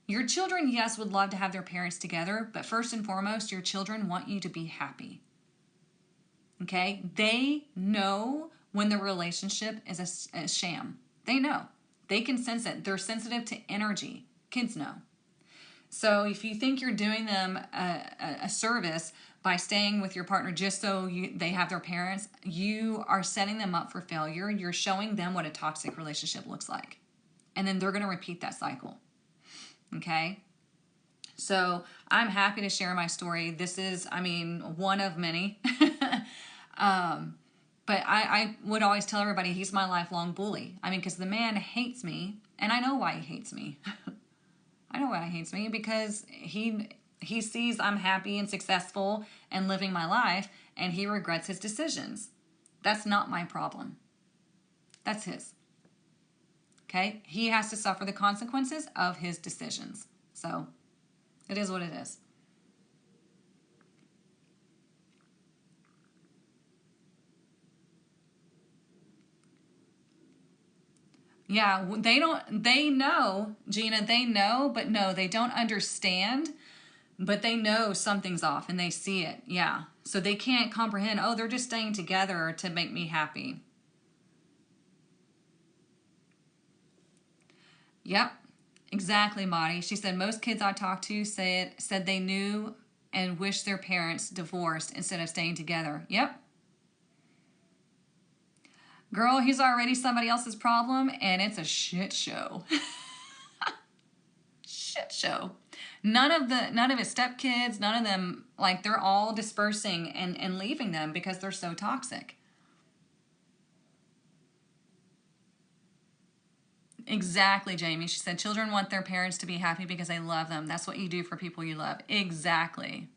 your children, yes, would love to have their parents together, but first and foremost, your children want you to be happy. Okay? They know when the relationship is a sham. They know. They can sense it. They're sensitive to energy. Kids know. So if you think you're doing them a service by staying with your partner just so they have their parents, you are setting them up for failure. You're showing them what a toxic relationship looks like. And then they're going to repeat that cycle. Okay? So I'm happy to share my story. This is, one of many. But I would always tell everybody he's my lifelong bully. Because the man hates me, and I know why he hates me. I know why he hates me because he sees I'm happy and successful and living my life, and he regrets his decisions. That's not my problem. That's his. Okay? He has to suffer the consequences of his decisions. So, it is what it is. Yeah, they know, Gina, they know, but no, they don't understand, but they know something's off and they see it. Yeah. So they can't comprehend, oh, they're just staying together to make me happy. Yep. Exactly, Maddie. She said most kids I talked to said they knew and wished their parents divorced instead of staying together. Yep. Girl, he's already somebody else's problem, and it's a shit show. Shit show. None of his stepkids, none of them, like, they're all dispersing and leaving them because they're so toxic. Exactly, Jamie. She said children want their parents to be happy because they love them. That's what you do for people you love. Exactly.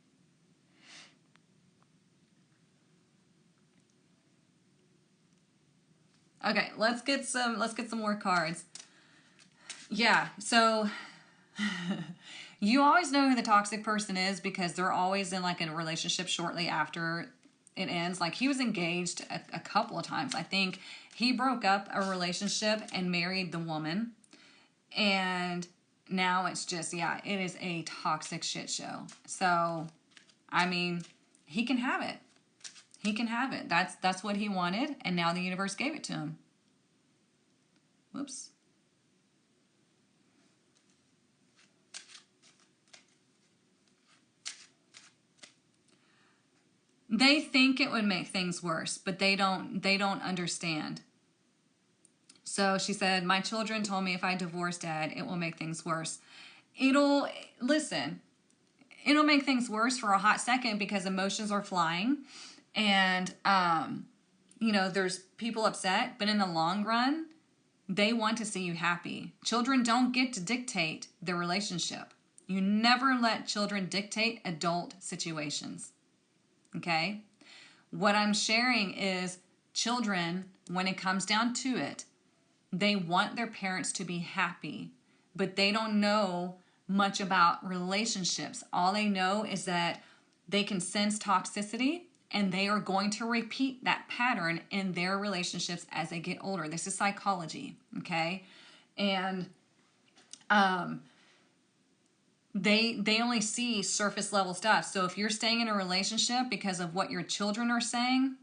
Okay, let's get some more cards. Yeah, so you always know who the toxic person is because they're always in like a relationship shortly after it ends. Like he was engaged a couple of times. I think he broke up a relationship and married the woman. And now it's just, yeah, it is a toxic shit show. So, I mean, he can have it. He can have it. That's what he wanted, and now the universe gave it to him. Whoops. They think it would make things worse, but they don't understand. So she said, my children told me if I divorce Dad, it will make things worse. It'll make things worse for a hot second because emotions are flying and, there's people upset, but in the long run, they want to see you happy. Children don't get to dictate the relationship. You never let children dictate adult situations. Okay? What I'm sharing is children, when it comes down to it, they want their parents to be happy, but they don't know much about relationships. All they know is that they can sense toxicity and they are going to repeat that pattern in their relationships as they get older. This is psychology, okay? And they only see surface level stuff. So if you're staying in a relationship because of what your children are saying,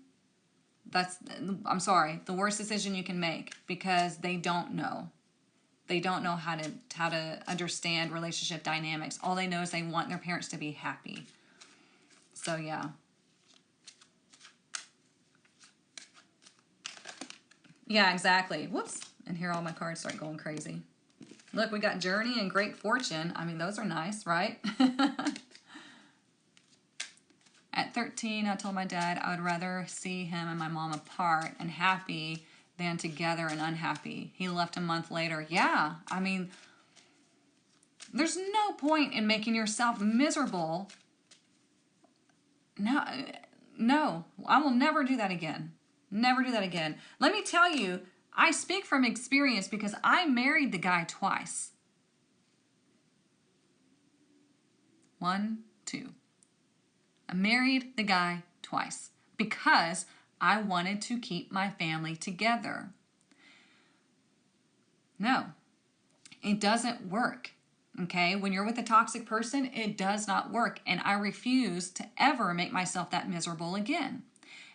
I'm sorry, the worst decision you can make because they don't know. They don't know how to understand relationship dynamics. All they know is they want their parents to be happy. So yeah. Yeah, exactly. Whoops. And here all my cards start going crazy. Look, we got Journey and Great Fortune. I mean, those are nice, right? At 13, I told my dad I would rather see him and my mom apart and happy than together and unhappy. He left a month later. Yeah, I mean, there's no point in making yourself miserable. No, I will never do that again. Never do that again. Let me tell you, I speak from experience because I married the guy twice. 1, 2. I married the guy twice because I wanted to keep my family together. No, it doesn't work. Okay, when you're with a toxic person, it does not work. And I refuse to ever make myself that miserable again.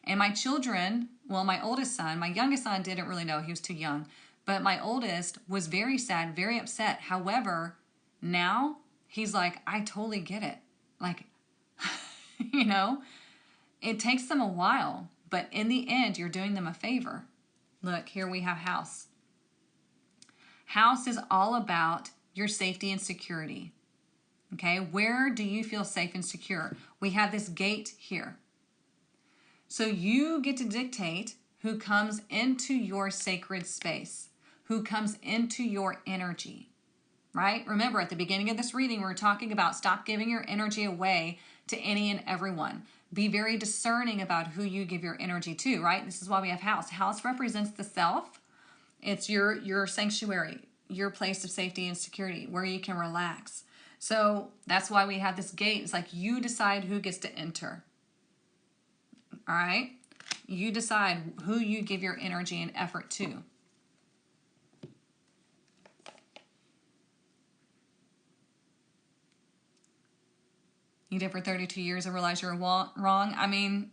And my children, well, my oldest son, my youngest son didn't really know, he was too young. But my oldest was very sad, very upset. However, now he's like, I totally get it. Like, it takes them a while, but in the end, you're doing them a favor. Look, here we have House. House is all about your safety and security. Okay, where do you feel safe and secure? We have this gate here. So you get to dictate who comes into your sacred space, who comes into your energy, right? Remember, at the beginning of this reading, we were talking about stop giving your energy away to any and everyone. Be very discerning about who you give your energy to, right? This is why we have House. House represents the self. It's your sanctuary, your place of safety and security, where you can relax. So that's why we have this gate. It's like you decide who gets to enter. All right? You decide who you give your energy and effort to. You did for 32 years and realize you're wrong. I mean,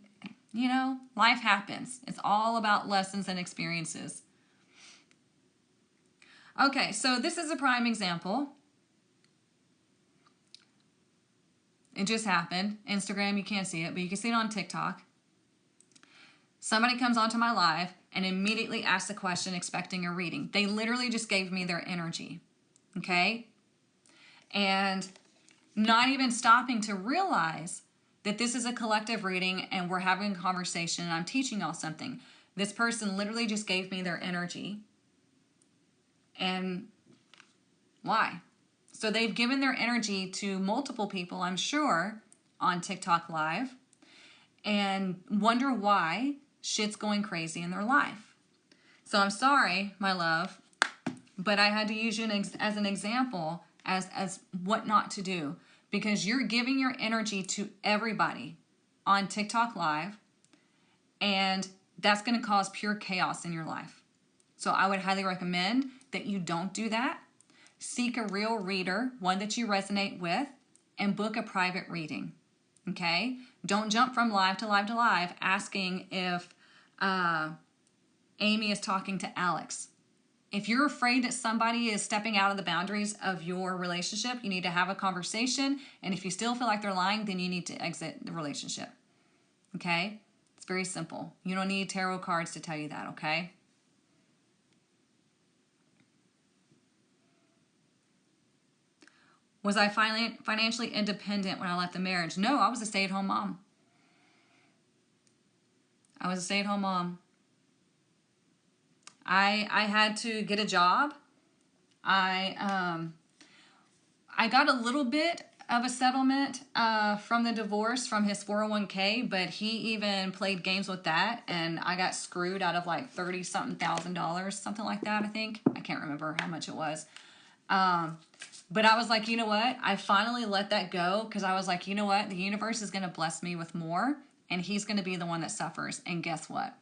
life happens. It's all about lessons and experiences. Okay, so this is a prime example. It just happened. Instagram, you can't see it, but you can see it on TikTok. Somebody comes onto my live and immediately asks a question expecting a reading. They literally just gave me their energy, okay? And not even stopping to realize that this is a collective reading and we're having a conversation and I'm teaching y'all something. This person literally just gave me their energy. And why? So they've given their energy to multiple people, I'm sure, on TikTok Live, and wonder why shit's going crazy in their life. So I'm sorry, my love, but I had to use you as an example as what not to do, because you're giving your energy to everybody on TikTok Live, and that's going to cause pure chaos in your life. So I would highly recommend that you don't do that. Seek a real reader, one that you resonate with, and book a private reading, okay? Don't jump from live to live to live asking if Amy is talking to Alex. If you're afraid that somebody is stepping out of the boundaries of your relationship, you need to have a conversation. And if you still feel like they're lying, then you need to exit the relationship. Okay? It's very simple. You don't need tarot cards to tell you that, okay? Was I financially independent when I left the marriage? No, I was a stay-at-home mom. I was a stay-at-home mom. I had to get a job. I got a little bit of a settlement from the divorce from his 401k, but he even played games with that, and I got screwed out of like $30-something thousand, something like that, I think. I can't remember how much it was. But I was like, you know what? I finally let that go because I was like, you know what? The universe is going to bless me with more, and he's going to be the one that suffers. And guess what?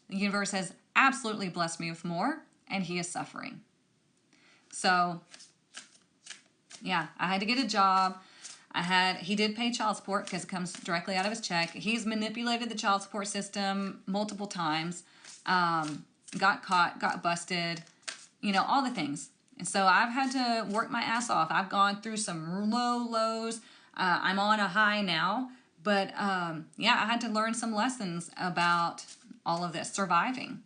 The universe has absolutely blessed me with more, and he is suffering. So, yeah, I had to get a job. He did pay child support because it comes directly out of his check. He's manipulated the child support system multiple times, got caught, got busted, all the things. And so I've had to work my ass off. I've gone through some lows. I'm on a high now. But, yeah, I had to learn some lessons about all of this, surviving.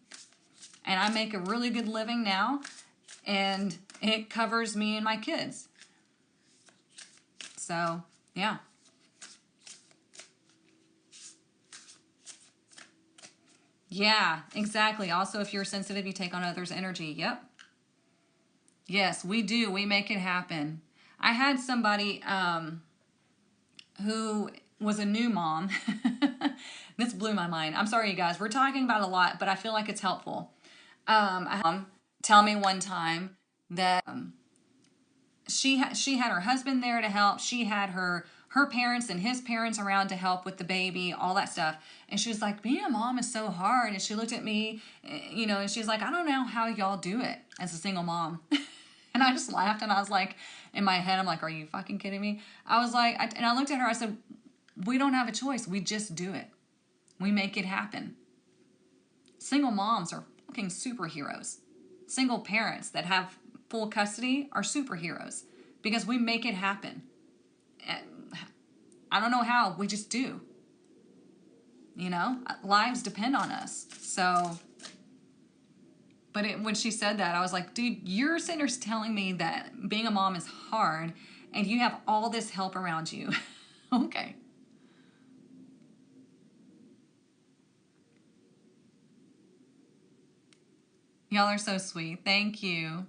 And I make a really good living now, and it covers me and my kids. So, yeah. Yeah, exactly. Also, if you're sensitive, you take on others' energy. Yep. Yes, we do. We make it happen. I had somebody who was a new mom. This blew my mind. I'm sorry, you guys. We're talking about a lot, but I feel like it's helpful. I had tell me one time that she had her husband there to help. She had her parents and his parents around to help with the baby, all that stuff. And she was like, being a mom is so hard. And she looked at me, and she's like, I don't know how y'all do it as a single mom. And I just laughed, and I was like, in my head, I'm like, are you fucking kidding me? I was like, and I looked at her, I said, we don't have a choice. We just do it. We make it happen. Single moms are fucking superheroes. Single parents that have full custody are superheroes because we make it happen. I don't know how, we just do. Lives depend on us. So, but when she said that, I was like, dude, you're sitting there telling me that being a mom is hard and you have all this help around you. Okay. Y'all are so sweet. Thank you.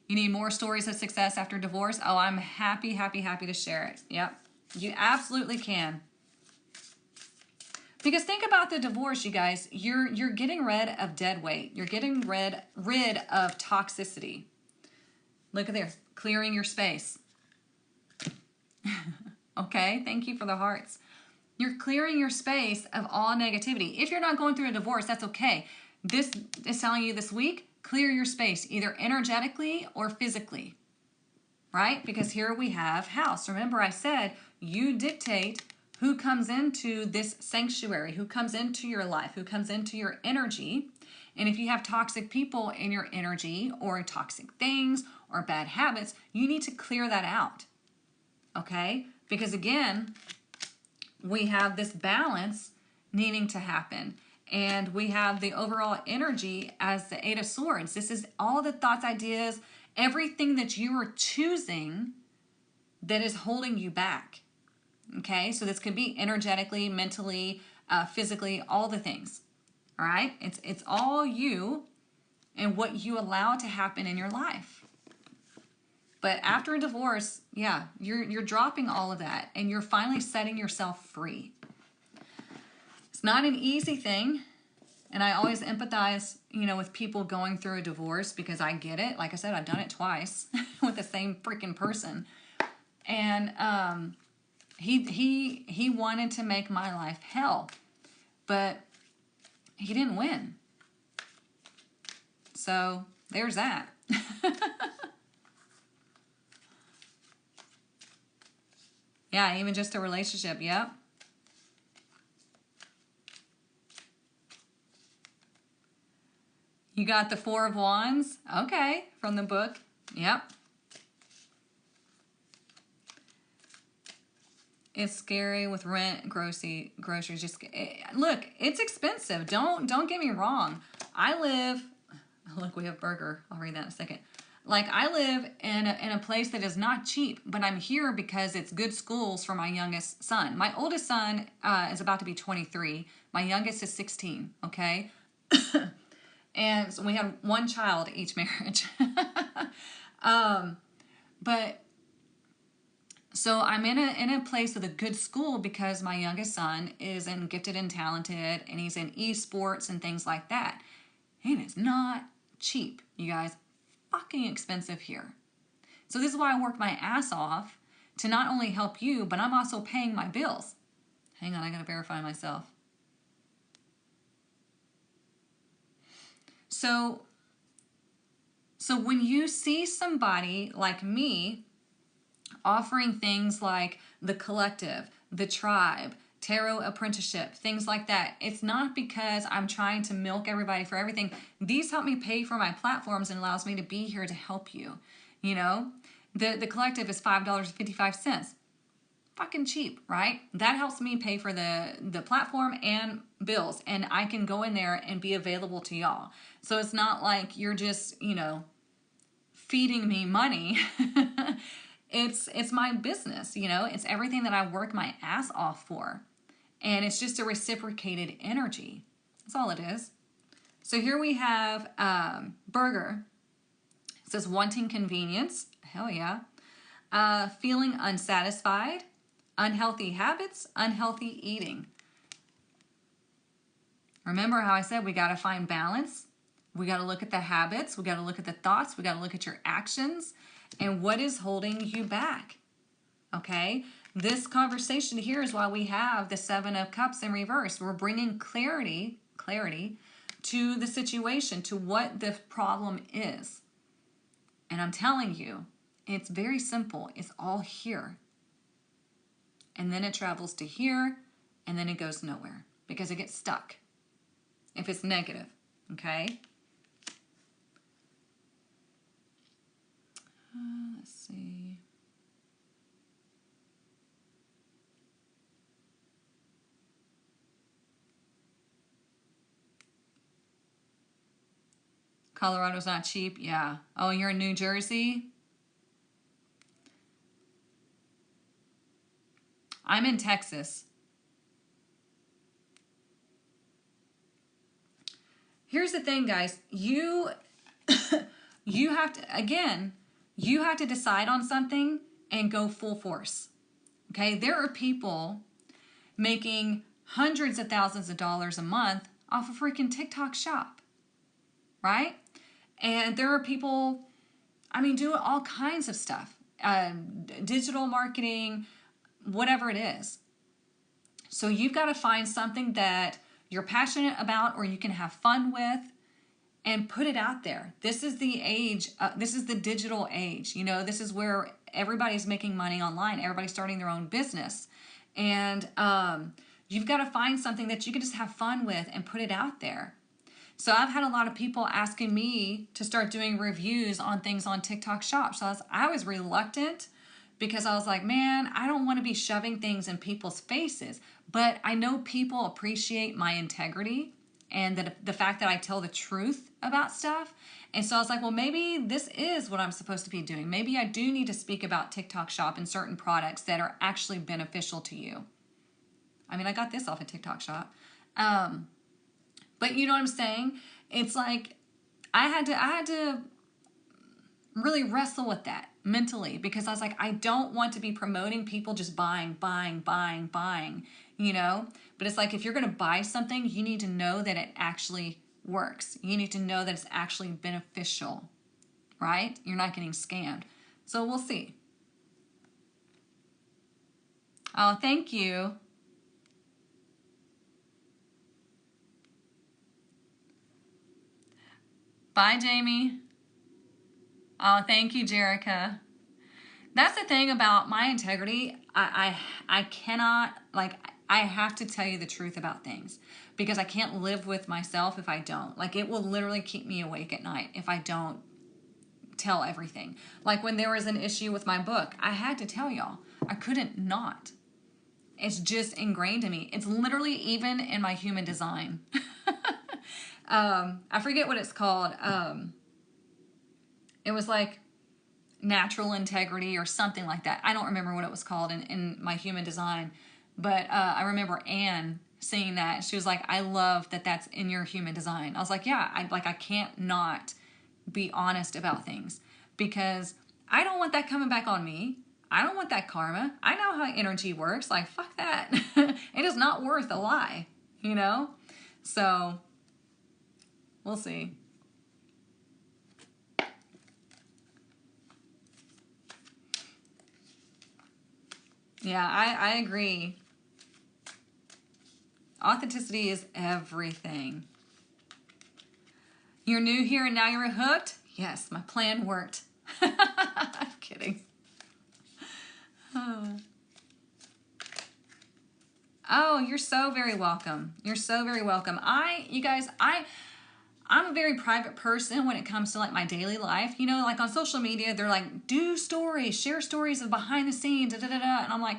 You need more stories of success after divorce? Oh, I'm happy to share it. Yep. You absolutely can. Because think about the divorce, you guys. You're getting rid of dead weight. You're getting rid of toxicity. Look at there. Clearing your space. Okay? Thank you for the hearts. You're clearing your space of all negativity. If you're not going through a divorce, that's okay. This is telling you this week, clear your space, either energetically or physically, right? Because here we have house. Remember I said you dictate who comes into this sanctuary, who comes into your life, who comes into your energy. And if you have toxic people in your energy or toxic things or bad habits, you need to clear that out. Okay? Because again, we have this balance needing to happen. And we have the overall energy as the Eight of Swords. This is all the thoughts, ideas, everything that you are choosing that is holding you back. Okay, so this could be energetically, mentally, physically, all the things. All right, it's all you and what you allow to happen in your life. But after a divorce, yeah, you're dropping all of that and you're finally setting yourself free. It's not an easy thing, and I always empathize, with people going through a divorce because I get it. Like I said, I've done it twice with the same freaking person, and he wanted to make my life hell, but he didn't win. So there's that. Yeah, even just a relationship. Yep. You got the Four of Wands. Okay, from the book. Yep. It's scary with rent, groceries. Just look, it's expensive. Don't get me wrong. I live. Look, we have burger. I'll read that in a second. Like, I live in a place that is not cheap, but I'm here because it's good schools for my youngest son. My oldest son is about to be 23. My youngest is 16. Okay. And so we have one child each marriage. But so I'm in a place with a good school because my youngest son is in gifted and talented, and he's in esports and things like that. And it's not cheap, you guys. Fucking expensive here. So this is why I work my ass off to not only help you, but I'm also paying my bills. Hang on, I gotta verify myself. So when you see somebody like me offering things like the collective, the tribe, tarot apprenticeship, things like that, it's not because I'm trying to milk everybody for everything. These help me pay for my platforms and allows me to be here to help you. The collective is $5.55. Fucking cheap, right? That helps me pay for the platform and bills, and I can go in there and be available to y'all. So it's not like you're just, feeding me money. It's my business, it's everything that I work my ass off for. And it's just a reciprocated energy. That's all it is. So here we have burger. It says wanting convenience. Hell yeah. Feeling unsatisfied. Unhealthy habits. Unhealthy eating. Remember how I said we got to find balance. We got to look at the habits. We got to look at the thoughts. We got to look at your actions. And what is holding you back? Okay? This conversation here is why we have the Seven of Cups in reverse. We're bringing clarity to the situation, to what the problem is. And I'm telling you, it's very simple. It's all here. And then it travels to here, and then it goes nowhere because it gets stuck if it's negative. Okay? Let's see. Colorado's not cheap. Yeah. Oh, you're in New Jersey? I'm in Texas. Here's the thing, guys. You have to decide on something and go full force. Okay? There are people making hundreds of thousands of dollars a month off a freaking TikTok shop. Right? And there are people, doing all kinds of stuff. Digital marketing, whatever it is. So you've got to find something that you're passionate about or you can have fun with and put it out there. This is the age. This is the digital age. This is where everybody's making money online. Everybody's starting their own business. And you've got to find something that you can just have fun with and put it out there. So I've had a lot of people asking me to start doing reviews on things on TikTok Shop. So I was reluctant because I was like, man, I don't want to be shoving things in people's faces. But I know people appreciate my integrity and the fact that I tell the truth about stuff. And so I was like, well, maybe this is what I'm supposed to be doing. Maybe I do need to speak about TikTok Shop and certain products that are actually beneficial to you. I mean, I got this off of TikTok Shop. But you know what I'm saying? It's like I had to really wrestle with that mentally, because I was like, I don't want to be promoting people just buying, you know? But it's like, if you're going to buy something, you need to know that it actually works. You need to know that it's actually beneficial, right? You're not getting scammed. So we'll see. Oh, thank you. Bye, Jamie. Oh, thank you, Jerica. That's the thing about my integrity. I cannot, like, I have to tell you the truth about things, because I can't live with myself if I don't. Like, it will literally keep me awake at night if I don't tell everything. Like, when there was an issue with my book, I had to tell y'all. I couldn't not. It's just ingrained in me. It's literally even in my human design. I forget what it's called. It was like natural integrity or something like that. I don't remember what it was called in my human design, but I remember Anne saying that. She was like, I love that that's in your human design. I was like, yeah, I can't not be honest about things, because I don't want that coming back on me. I don't want that karma. I know how energy works. Like, fuck that. It is not worth a lie, you know? So we'll see. Yeah, I agree. Authenticity is everything. You're new here and now you're hooked? Yes, my plan worked. I'm kidding. Oh, you're so very welcome. You're so very welcome. You guys, I'm a very private person when it comes to like my daily life. You know, like on social media, they're like, do stories, share stories of behind the scenes, da da da da. And I'm like,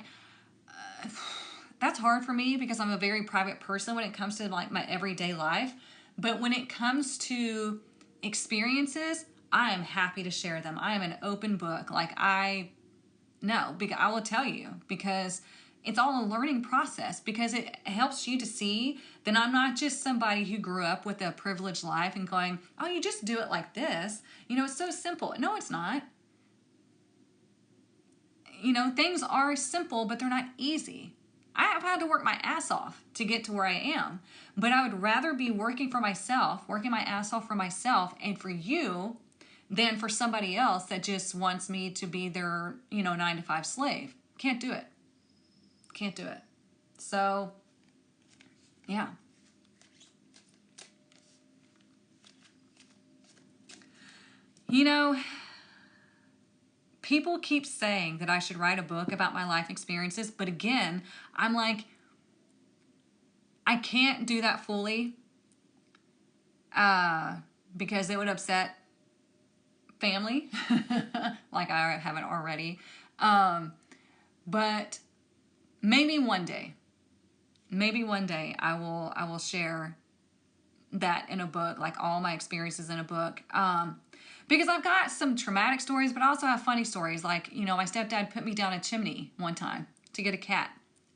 that's hard for me because I'm a very private person when it comes to like my everyday life. But when it comes to experiences, I am happy to share them. I am an open book. Like I will tell you, because it's all a learning process, because it helps you to see that I'm not just somebody who grew up with a privileged life and going, oh, you just do it like this. You know, it's so simple. No, it's not. You know, things are simple, but they're not easy. I have had to work my ass off to get to where I am, but I would rather be working for myself, working my ass off for myself and for you, than for somebody else that just wants me to be their, 9-to-5 slave. Can't do it. Can't do it. So, yeah. You know, people keep saying that I should write a book about my life experiences, but again, I'm like, I can't do that fully because it would upset family, like I haven't already. But maybe one day I will share that in a book, like all my experiences in a book. Because I've got some traumatic stories, but I also have funny stories. Like, my stepdad put me down a chimney one time to get a cat.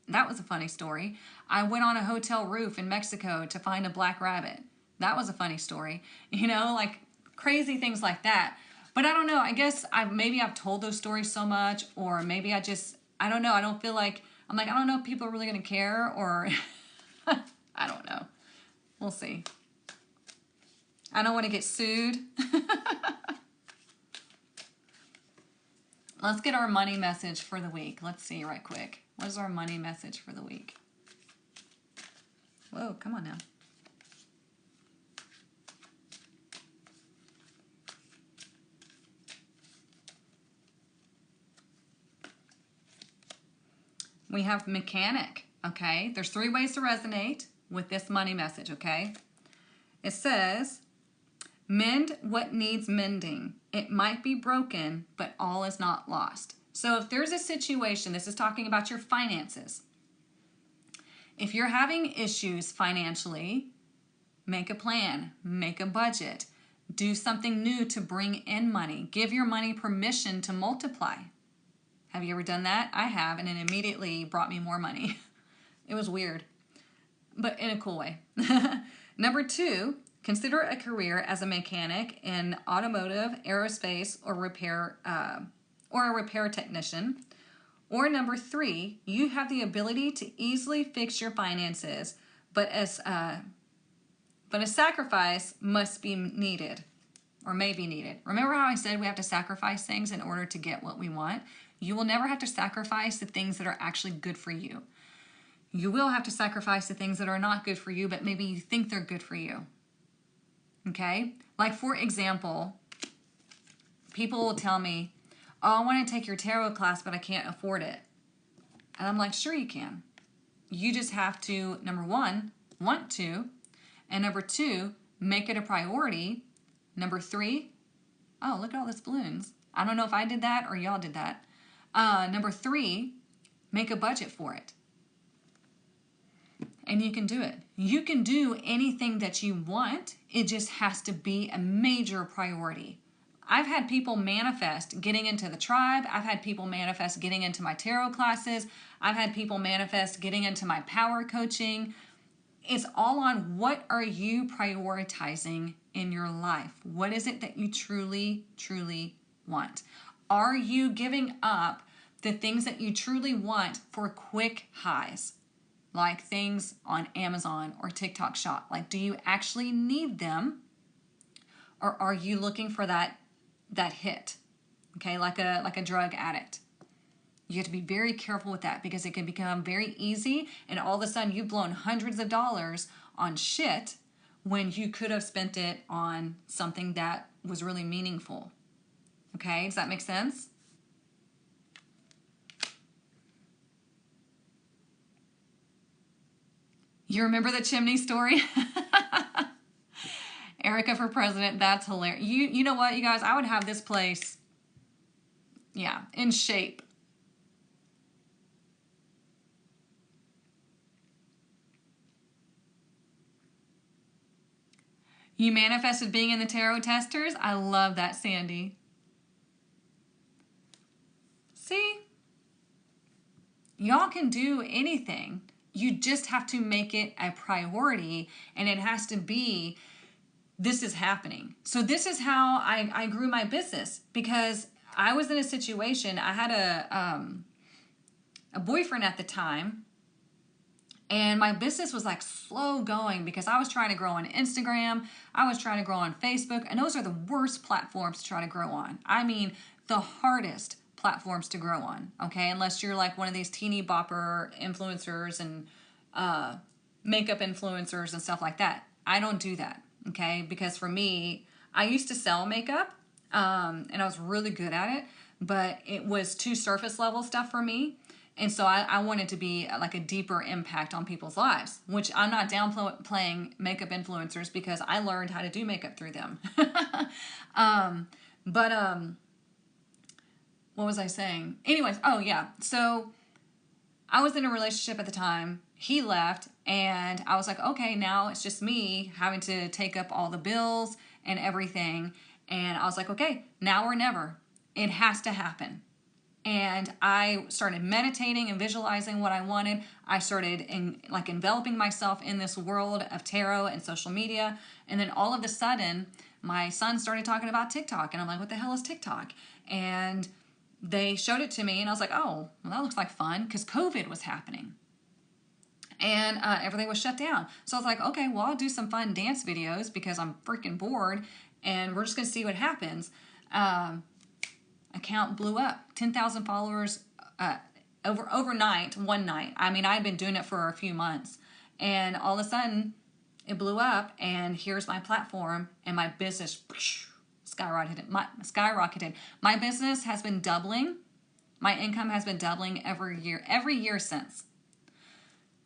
That was a funny story. I went on a hotel roof in Mexico to find a black rabbit. That was a funny story. Like crazy things like that. But I don't know. I guess I've told those stories so much, or maybe I don't know. I don't feel like, I don't know if people are really going to care, or I don't know. We'll see. I don't want to get sued. Let's get our money message for the week. Let's see right quick. What is our money message for the week? Whoa, come on now. We have mechanic, okay? There's 3 ways to resonate with this money message, okay? It says, mend what needs mending. It might be broken, but all is not lost. So if there's a situation, this is talking about your finances. If you're having issues financially, make a plan, make a budget, do something new to bring in money. Give your money permission to multiply. Have you ever done that? I have, and it immediately brought me more money. It was weird, but in a cool way. Number 2, consider a career as a mechanic in automotive, aerospace, or a repair technician. Or number 3, you have the ability to easily fix your finances, but a sacrifice must be needed, or may be needed. Remember how I said we have to sacrifice things in order to get what we want? You will never have to sacrifice the things that are actually good for you. You will have to sacrifice the things that are not good for you, but maybe you think they're good for you. Okay? Like, for example, people will tell me, oh, I want to take your tarot class, but I can't afford it. And I'm like, sure you can. You just have to, number 1, want to. And number 2, make it a priority. Number 3, oh, look at all these balloons. I don't know if I did that or y'all did that. Number 3, make a budget for it. And you can do it. You can do anything that you want. It just has to be a major priority. I've had people manifest getting into the tribe. I've had people manifest getting into my tarot classes. I've had people manifest getting into my power coaching. It's all on what are you prioritizing in your life? What is it that you truly, truly want? Are you giving up the things that you truly want for quick highs? Like things on Amazon or TikTok Shop. Like, do you actually need them? Or are you looking for that hit? Okay, like a drug addict. You have to be very careful with that because it can become very easy, and all of a sudden you've blown hundreds of dollars on shit when you could have spent it on something that was really meaningful. Okay, does that make sense? You remember the chimney story? Erica for president, that's hilarious. You know what, you guys? I would have this place, yeah, in shape. You manifested being in the tarot testers? I love that, Sandy. See? Y'all can do anything. You just have to make it a priority, and it has to be, this is happening. So this is how I grew my business, because I was in a situation, I had a boyfriend at the time, and my business was like slow going because I was trying to grow on Instagram, I was trying to grow on Facebook, and those are the worst platforms to try to grow on. I mean, the hardest platforms to grow on, okay? Unless you're like one of these teeny bopper influencers and makeup influencers and stuff like that. I don't do that, okay? Because for me, I used to sell makeup, and I was really good at it, but it was too surface level stuff for me. And so I wanted to be like a deeper impact on people's lives, which I'm not downplaying makeup influencers because I learned how to do makeup through them. What was I saying? Anyways, oh yeah. So I was in a relationship at the time. He left, and I was like, okay, now it's just me having to take up all the bills and everything. And I was like, okay, now or never. It has to happen. And I started meditating and visualizing what I wanted. I started enveloping myself in this world of tarot and social media. And then all of a sudden, my son started talking about TikTok. And I'm like, what the hell is TikTok? And they showed it to me, and I was like, oh, well, that looks like fun, because COVID was happening. And everything was shut down. So I was like, okay, well, I'll do some fun dance videos because I'm freaking bored, and we're just going to see what happens. Account blew up. 10,000 followers overnight, one night. I mean, I had been doing it for a few months. And all of a sudden, it blew up, and here's my platform, and my business skyrocketed. My business has been doubling My income has been doubling every year since.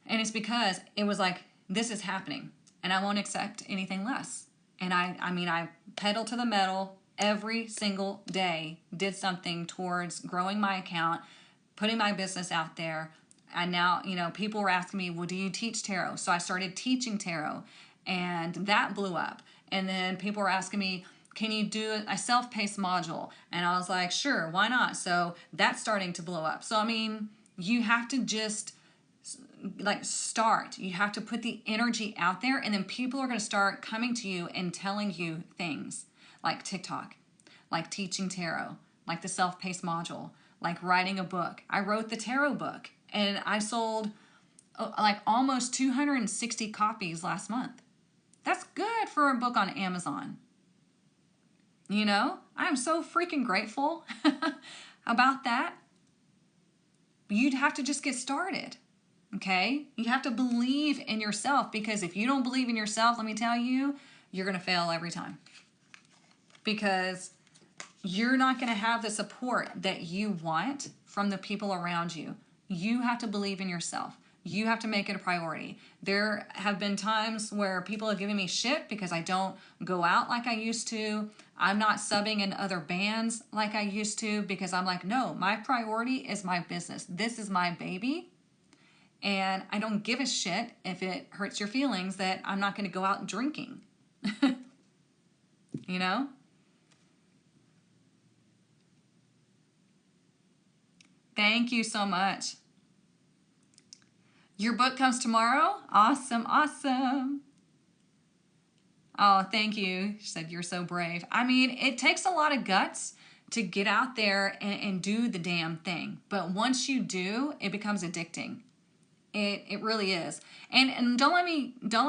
And it's because it was like, this is happening and I won't accept anything less. And I pedal to the metal every single day, did something towards growing my account, putting my business out there. And now, people were asking me, well, do you teach tarot? So I started teaching tarot and that blew up. And then people were asking me, can you do a self-paced module? And I was like, sure, why not? So that's starting to blow up. So, you have to just start. You have to put the energy out there, and then people are going to start coming to you and telling you things like TikTok, like teaching tarot, like the self-paced module, like writing a book. I wrote the tarot book and I sold almost 260 copies last month. That's good for a book on Amazon. I'm so freaking grateful about that. You'd have to just get started. Okay? You have to believe in yourself, because if you don't believe in yourself, let me tell you, you're going to fail every time. Because you're not going to have the support that you want from the people around you. You have to believe in yourself. You have to make it a priority. There have been times where people have given me shit because I don't go out like I used to. I'm not subbing in other bands like I used to, because I'm like, no, my priority is my business. This is my baby. And I don't give a shit if it hurts your feelings that I'm not going to go out drinking. Thank you so much. Your book comes tomorrow? Awesome, awesome. Oh, thank you. She said, you're so brave. It takes a lot of guts to get out there and do the damn thing. But once you do, it becomes addicting. It really is. And don't let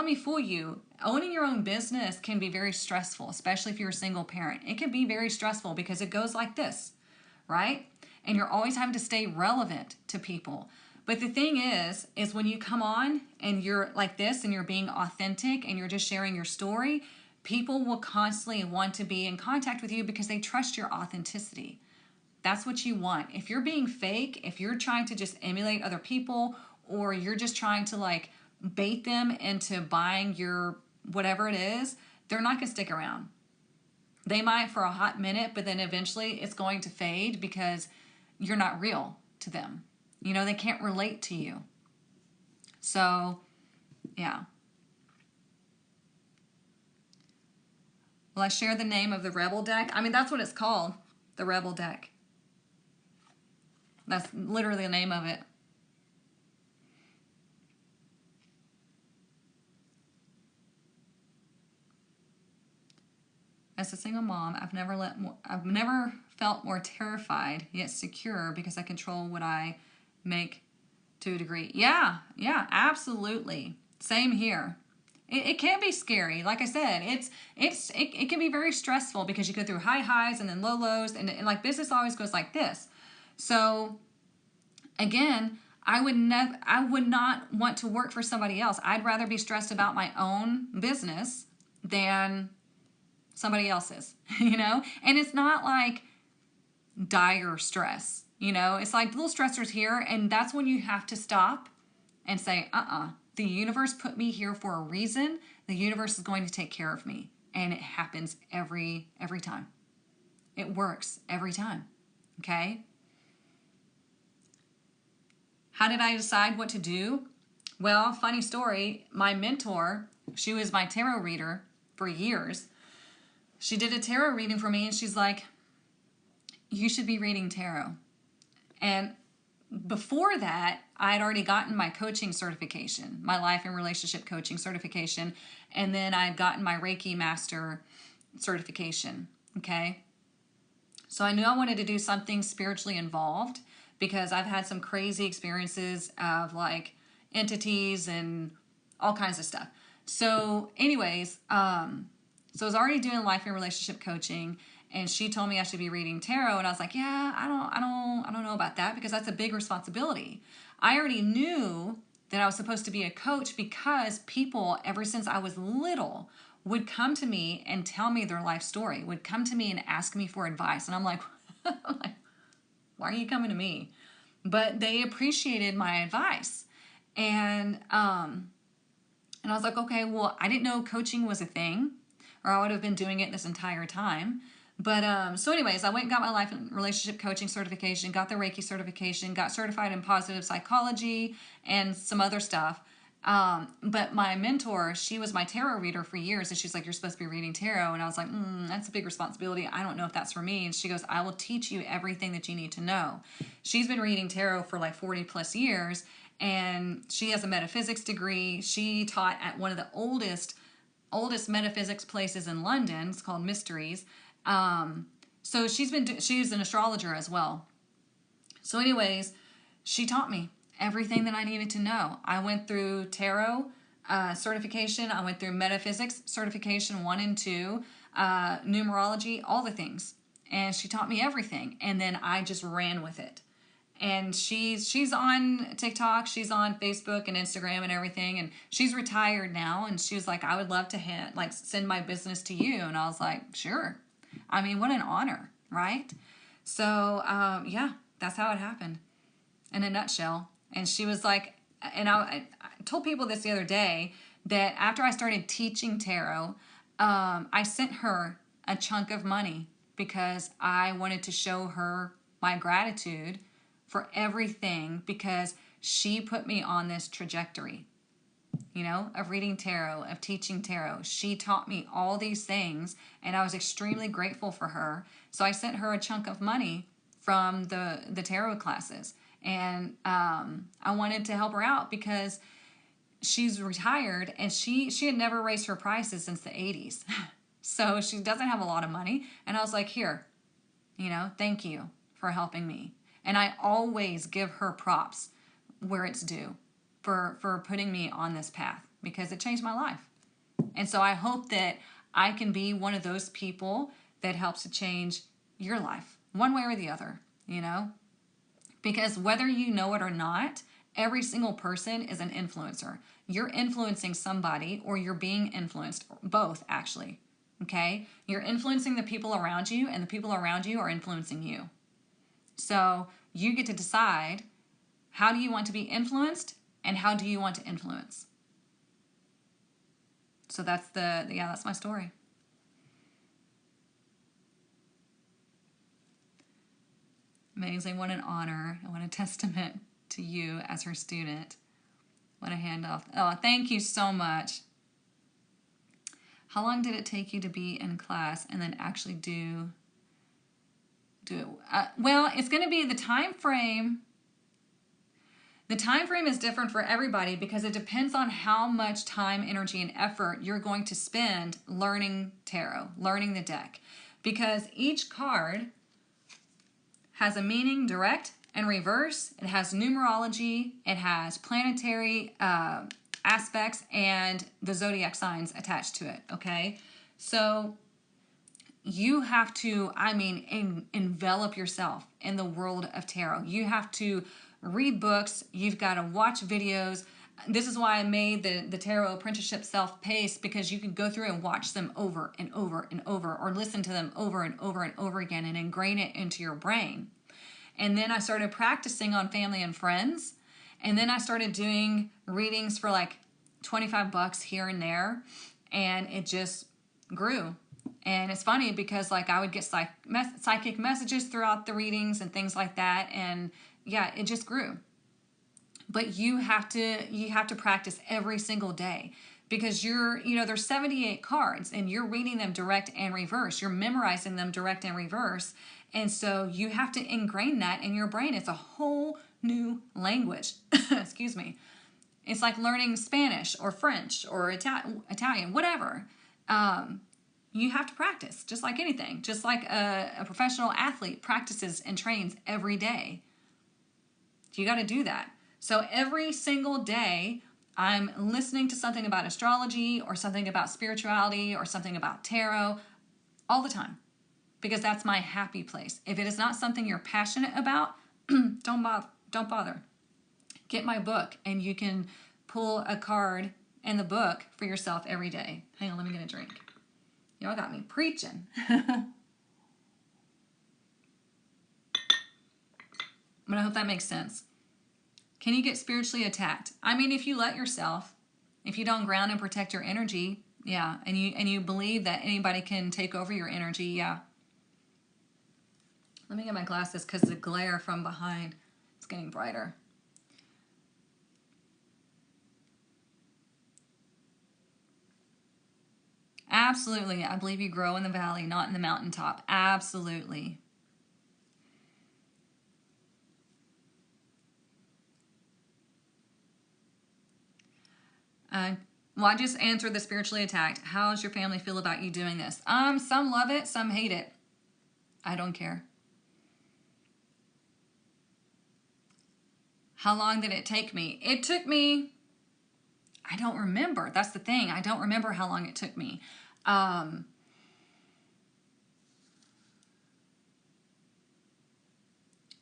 me fool you. Owning your own business can be very stressful, especially if you're a single parent. It can be very stressful because it goes like this, right? And you're always having to stay relevant to people. But the thing is when you come on and you're like this and you're being authentic and you're just sharing your story, people will constantly want to be in contact with you because they trust your authenticity. That's what you want. If you're being fake, if you're trying to just emulate other people, or you're just trying to bait them into buying your whatever it is, they're not going to stick around. They might for a hot minute, but then eventually it's going to fade because you're not real to them. They can't relate to you. So, yeah. Will I share the name of the Rebel deck? That's what it's called, the Rebel deck. That's literally the name of it. As a single mom, I've never felt more terrified yet secure because I control what I make to a degree. Yeah, absolutely. Same here. It can be scary. Like I said, it can be very stressful because you go through high highs and then low lows, and like business always goes like this. So again, I would not want to work for somebody else. I'd rather be stressed about my own business than somebody else's, And it's not like dire stress, It's like little stressors here, and that's when you have to stop and say, the universe put me here for a reason. The universe is going to take care of me, and it happens every time. It works every time, okay? How did I decide what to do? Well, funny story, my mentor, she was my tarot reader for years. She did a tarot reading for me, and she's like, you should be reading tarot. And before that, I'd already gotten my coaching certification, my life and relationship coaching certification, and then I'd gotten my Reiki master certification, okay? So I knew I wanted to do something spiritually involved because I've had some crazy experiences of entities and all kinds of stuff. So anyways, so I was already doing life and relationship coaching, and she told me I should be reading tarot, and I was like, yeah, I don't know about that because that's a big responsibility. I already knew that I was supposed to be a coach because people, ever since I was little, would come to me and tell me their life story, would come to me and ask me for advice, and I'm like, Why are you coming to me? But they appreciated my advice. And I was like, okay, well, I didn't know coaching was a thing, or I would have been doing it this entire time. But so anyways, I went and got my life and relationship coaching certification, got the Reiki certification, got certified in positive psychology and some other stuff. But my mentor, she was my tarot reader for years, and she's like, you're supposed to be reading tarot. And I was like, that's a big responsibility. I don't know if that's for me. And she goes, I will teach you everything that you need to know. She's been reading tarot for like 40 plus years, and she has a metaphysics degree. She taught at one of the oldest metaphysics places in London. It's called Mysteries. So she's an astrologer as well. So anyways, she taught me everything that I needed to know. I went through tarot certification. I went through metaphysics certification 1 and 2, numerology, all the things. And she taught me everything. And then I just ran with it. And she's on TikTok, she's on Facebook and Instagram and everything, and she's retired now. And she was like, I would love to send my business to you. And I was like, sure. I mean, what an honor, right? So yeah, that's how it happened in a nutshell. And she was like, and I told people this the other day, that after I started teaching tarot, I sent her a chunk of money because I wanted to show her my gratitude for everything, because she put me on this trajectory, of reading tarot, of teaching tarot. She taught me all these things, and I was extremely grateful for her. So I sent her a chunk of money from the tarot classes, and I wanted to help her out because she's retired, and she had never raised her prices since the 80s. So she doesn't have a lot of money, and I was like, here, thank you for helping me. And I always give her props where it's due for putting me on this path, because it changed my life. And so I hope that I can be one of those people that helps to change your life one way or the other, because whether you know it or not, every single person is an influencer. You're influencing somebody, or you're being influenced, both actually. Okay? You're influencing the people around you, and the people around you are influencing you. So you get to decide, how do you want to be influenced, and how do you want to influence? So that's my story. Amazing. What an honor, and what a testament to you as her student. What a handoff. Oh, thank you so much. How long did it take you to be in class and then actually do it? Well, it's going to be the time frame. The time frame is different for everybody, because it depends on how much time, energy, and effort you're going to spend learning tarot, learning the deck. Because each card has a meaning, direct and reverse. It has numerology. It has planetary aspects and the zodiac signs attached to it, okay? So you have to, envelop yourself in the world of tarot. You have to read books. You've got to watch videos. This is why I made the Tarot Apprenticeship self-paced, because you can go through and watch them over and over and over, or listen to them over and over and over again, and ingrain it into your brain. And then I started practicing on family and friends. And then I started doing readings for like $25 here and there. And it just grew. And it's funny because I would get psychic messages throughout the readings and things like that. And yeah, it just grew. But you have to practice every single day, because there's 78 cards, and you're reading them direct and reverse. You're memorizing them direct and reverse. And so you have to ingrain that in your brain. It's a whole new language. Excuse me. It's like learning Spanish or French or Italian, whatever. You have to practice, just like anything. Just like a professional athlete practices and trains every day. You got to do that. So every single day, I'm listening to something about astrology, or something about spirituality, or something about tarot, all the time, because that's my happy place. If it is not something you're passionate about, don't bother. Get my book, and you can pull a card in the book for yourself every day. Hang on, let me get a drink. Y'all got me preaching. But I hope that makes sense. Can you get spiritually attacked? I mean, if you let yourself, if you don't ground and protect your energy, yeah, and you believe that anybody can take over your energy, yeah. Let me get my glasses because the glare from behind is getting brighter. Absolutely. I believe you grow in the valley, not in the mountaintop. Absolutely. Well, I just answered the spiritually attacked. How does your family feel about you doing this? Some love it, some hate it. I don't care. How long did it take me? It took me, I don't remember. That's the thing. I don't remember how long it took me. I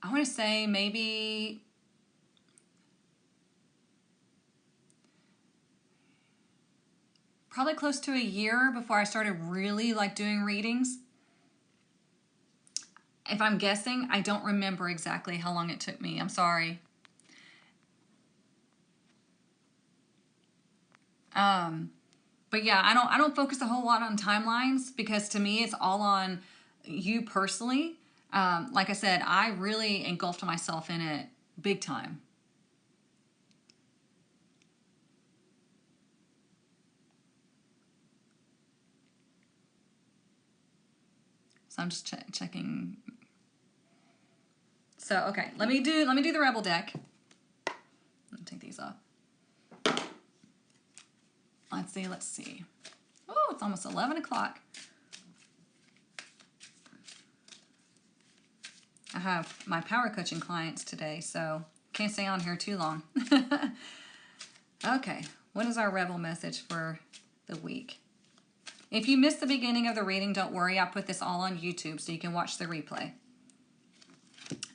want to say maybe probably close to a year before I started really like doing readings. If I'm guessing, I don't remember exactly how long it took me. I'm sorry. But yeah, I don't focus a whole lot on timelines because to me it's all on you personally. Like I said, I really engulfed myself in it big time. So I'm just checking. So okay, let me do the Rebel deck. Let me take these off. Let's see. Oh, it's almost 11 o'clock. I have my power coaching clients today, so can't stay on here too long. Okay, what is our Rebel message for the week? If you missed the beginning of the reading, don't worry. I put this all on YouTube so you can watch the replay.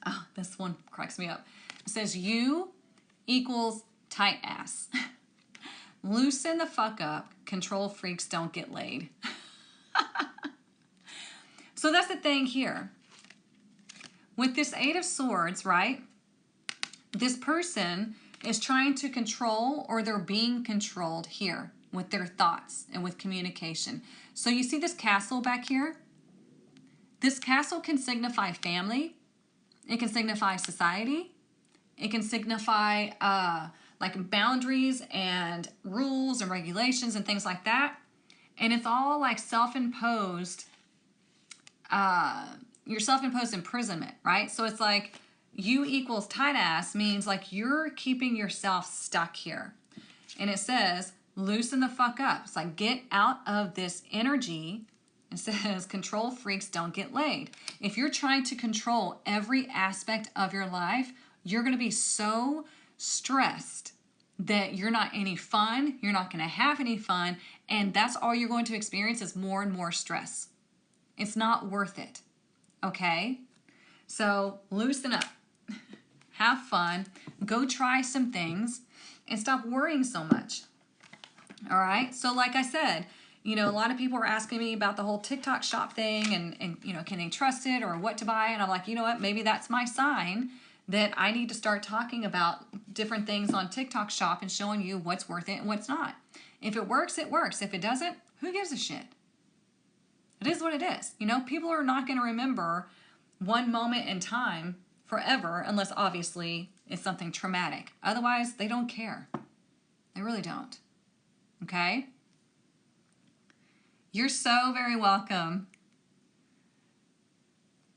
Oh, this one cracks me up. It says, you equals tight ass. Loosen the fuck up. Control freaks don't get laid. So that's the thing here. With this Eight of Swords, right? This person is trying to control, or they're being controlled here with their thoughts and with communication. So you see this castle back here? This castle can signify family. It can signify society. It can signify like boundaries and rules and regulations and things like that. And it's all like self-imposed, your self-imposed imprisonment, right? So it's like you equals tight ass means like you're keeping yourself stuck here. And it says, loosen the fuck up. It's like get out of this energy. It says control freaks don't get laid. If you're trying to control every aspect of your life, you're going to be so stressed that you're not any fun. You're not going to have any fun. And that's all you're going to experience is more and more stress. It's not worth it. Okay? So loosen up. Have fun. Go try some things and stop worrying so much. All right? So like I said, you know, a lot of people are asking me about the whole TikTok shop thing and you know, can they trust it or what to buy? And I'm like, you know what? Maybe that's my sign that I need to start talking about different things on TikTok shop and showing you what's worth it and what's not. If it works, it works. If it doesn't, who gives a shit? It is what it is. You know, people are not going to remember one moment in time forever unless obviously it's something traumatic. Otherwise, they don't care. They really don't. Okay? You're so very welcome.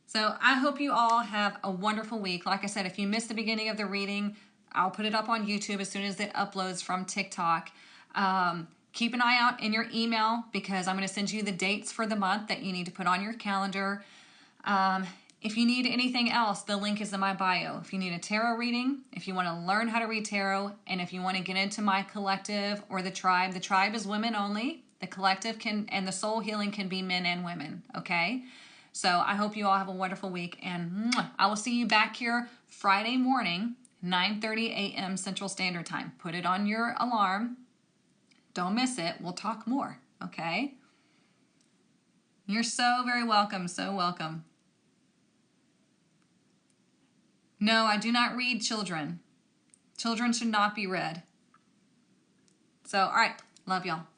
So I hope you all have a wonderful week. Like I said, if you missed the beginning of the reading, I'll put it up on YouTube as soon as it uploads from TikTok. Keep an eye out in your email because I'm going to send you the dates for the month that you need to put on your calendar. If you need anything else, the link is in my bio. If you need a tarot reading, if you want to learn how to read tarot, and if you want to get into my collective or the tribe is women only. The collective and the soul healing can be men and women, okay? So I hope you all have a wonderful week, and I will see you back here Friday morning, 9:30 a.m. Central Standard Time. Put it on your alarm. Don't miss it. We'll talk more, okay? You're so very welcome, so welcome. No, I do not read children. Children should not be read. So, all right. Love y'all.